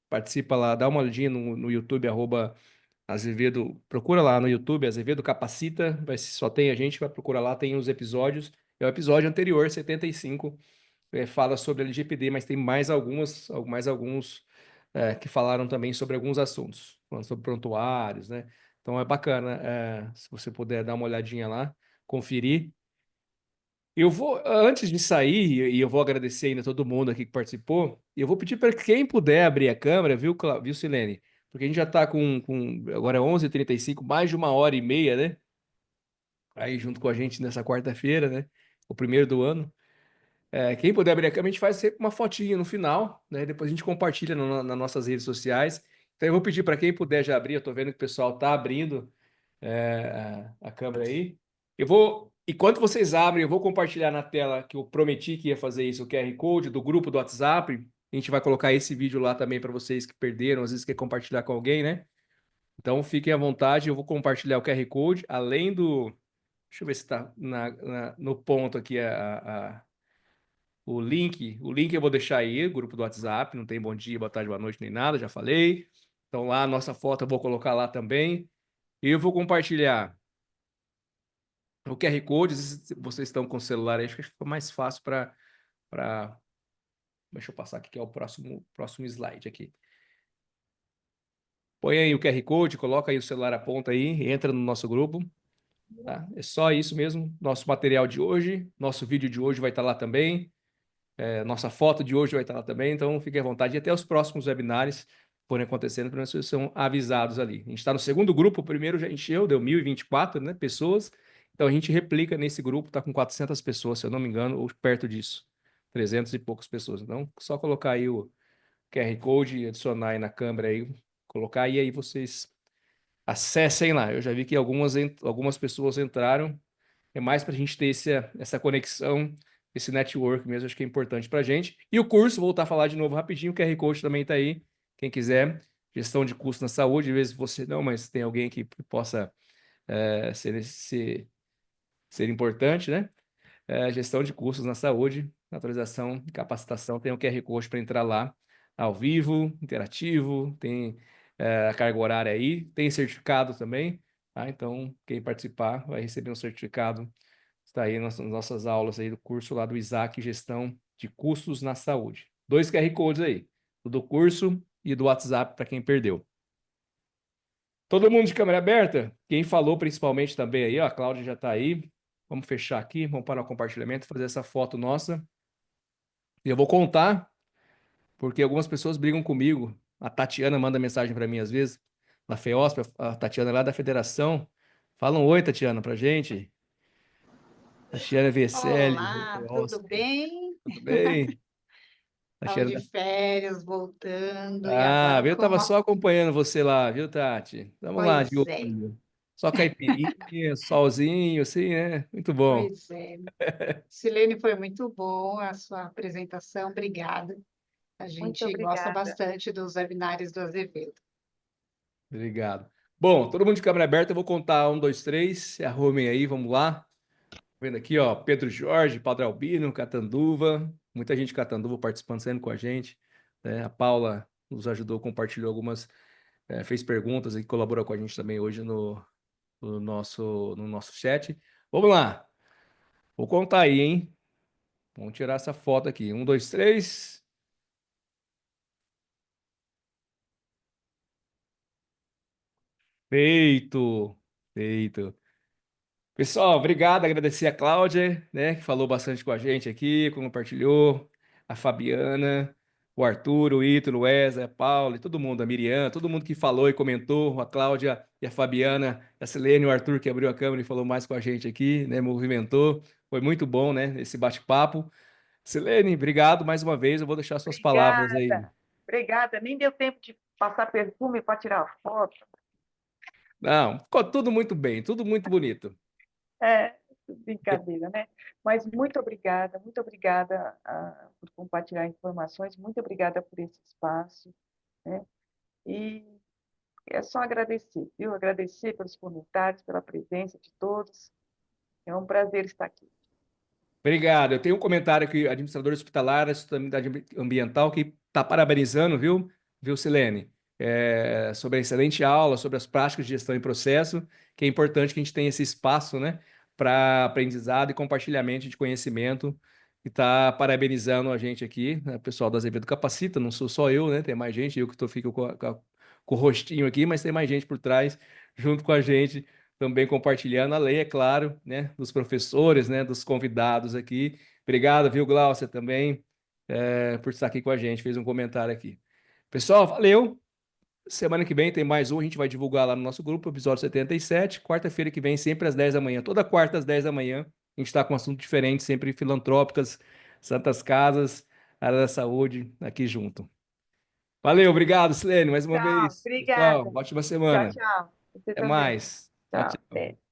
participa lá, dá uma olhadinha no YouTube, @Azevedo, procura lá no YouTube, Azevedo Capacita, só tem a gente, vai procurar lá, tem os episódios. É o episódio anterior, 75, fala sobre LGPD, mas tem mais alguns que falaram também sobre alguns assuntos, falando sobre prontuários, né? Então é bacana, se você puder dar uma olhadinha lá, conferir. Eu vou, antes de sair, e eu vou agradecer ainda todo mundo aqui que participou, e eu vou pedir para quem puder abrir a câmera, viu, Silene? Porque a gente já está agora é 11h35, mais de 1h30, né? Aí junto com a gente nessa quarta-feira, né? O primeiro do ano. Quem puder abrir a câmera, a gente faz sempre uma fotinha no final, né? Depois a gente compartilha nas nossas redes sociais. Então eu vou pedir para quem puder já abrir, eu estou vendo que o pessoal está abrindo a câmera aí. Enquanto vocês abrem, eu vou compartilhar na tela que eu prometi que ia fazer isso, o QR Code do grupo do WhatsApp. A gente vai colocar esse vídeo lá também para vocês que perderam, às vezes quer compartilhar com alguém, né? Então fiquem à vontade, eu vou compartilhar o QR Code, além do. Deixa eu ver se está no ponto aqui o link. O link eu vou deixar aí, grupo do WhatsApp, não tem bom dia, boa tarde, boa noite, nem nada, já falei. Então lá a nossa foto eu vou colocar lá também. E eu vou compartilhar o QR Code, se vocês estão com o celular aí, acho que fica mais fácil para. Deixa eu passar aqui, que é o próximo slide aqui. Põe aí o QR Code, coloca aí o celular, aponta aí, entra no nosso grupo. Tá? É só isso mesmo. Nosso material de hoje, nosso vídeo de hoje vai estar lá também. Nossa foto de hoje vai estar lá também. Então fiquem à vontade. E até os próximos webinars forem acontecendo, para vocês são avisados ali. A gente está no segundo grupo, o primeiro já encheu, deu 1.024, né, pessoas. Então a gente replica nesse grupo, está com 400 pessoas, se eu não me engano, ou perto disso. 300 e poucas pessoas. Então, só colocar aí o QR Code e adicionar aí na câmera aí, colocar aí vocês acessem lá. Eu já vi que algumas pessoas entraram. É mais para a gente ter essa conexão, esse network mesmo, acho que é importante para a gente. E o curso, voltar a falar de novo rapidinho, o QR Code também está aí. Quem quiser, gestão de custo na saúde, às vezes você não, mas tem alguém que possa ser importante, né? Gestão de custos na saúde, atualização, capacitação, tem o QR Code para entrar lá, ao vivo, interativo, tem a carga horária aí, tem certificado também, tá? Então, quem participar vai receber um certificado, está aí nas nossas aulas aí do curso lá do Isaac, Gestão de Custos na Saúde. 2 QR Codes aí, o do curso e do WhatsApp para quem perdeu. Todo mundo de câmera aberta? Quem falou principalmente também aí, ó, a Cláudia já está aí. Vamos fechar aqui, vamos para o compartilhamento, fazer essa foto nossa. E eu vou contar, porque algumas pessoas brigam comigo. A Tatiana manda mensagem para mim às vezes, na FEOSP, a Tatiana é lá da federação. Fala um oi, Tatiana, pra gente. Tatiana VSL, Olá, tudo FEOSP. bem? Tudo bem? Estava Tatiana de da... férias, voltando, e Ah, agora eu foi tava uma. só acompanhando você lá, viu, Tati? Vamos lá, de Pois é, olho. Só caipirinha, solzinho, assim, né? Muito bom. pois é. Silene, foi muito bom a sua apresentação, obrigada. A Muito gente gosta obrigada. bastante dos webinários do Azevedo. Obrigado. Bom, todo mundo de câmera aberta, eu vou contar um, dois, três. Se arrumem aí, vamos lá. Vendo aqui, ó, Pedro Jorge, Padre Albino, Catanduva, muita gente de Catanduva participando, sendo com a gente. Né? A Paula nos ajudou, compartilhou algumas, fez perguntas e colaborou com a gente também hoje no nosso chat. Vamos lá, vou contar aí, hein? Vamos tirar essa foto aqui. Um, dois, três. Feito, feito. Pessoal, obrigado, agradecer a Cláudia, né, que falou bastante com a gente aqui, compartilhou, a Fabiana, o Arthur, o Ítalo, o Wesley, a Paula, e todo mundo, a Miriam, todo mundo que falou e comentou, a Cláudia e a Fabiana, a Silene, o Arthur que abriu a câmera e falou mais com a gente aqui, né, movimentou, foi muito bom, né, esse bate-papo. Silene, obrigado mais uma vez, eu vou deixar suas palavras aí. Obrigada, obrigada. Nem deu tempo de passar perfume para tirar foto. Não, ficou tudo muito bem, tudo muito bonito. É, brincadeira, né? Mas muito obrigada por compartilhar informações, muito obrigada por esse espaço, né? E é só agradecer, viu? Agradecer pelos comentários, pela presença de todos. É um prazer estar aqui. Obrigado. Eu tenho um comentário aqui, administrador hospitalar da sustentabilidade ambiental, que está parabenizando, viu, Silene? Sobre a excelente aula, sobre as práticas de gestão em processo, que é importante que a gente tenha esse espaço, né, para aprendizado e compartilhamento de conhecimento. E está parabenizando a gente aqui, né, pessoal da Azevedo Capacita, não sou só eu, né? Tem mais gente, eu que fico com o rostinho aqui, mas tem mais gente por trás, junto com a gente também compartilhando a lei, é claro, né, dos professores, né, dos convidados aqui. Obrigado, viu, Glaucia, também, por estar aqui com a gente, fez um comentário aqui. Pessoal, valeu! Semana que vem tem mais um, a gente vai divulgar lá no nosso grupo, episódio 77, quarta-feira que vem, sempre às 10 da manhã, toda quarta às 10 da manhã, a gente está com um assunto diferente, sempre filantrópicas, santas casas, área da saúde, aqui junto. Valeu, obrigado, Silene, mais uma Tchau, vez. obrigada. Pessoal, ótima Tchau, semana. tchau. Você Até também. mais. Tchau, Tchau, tchau. até.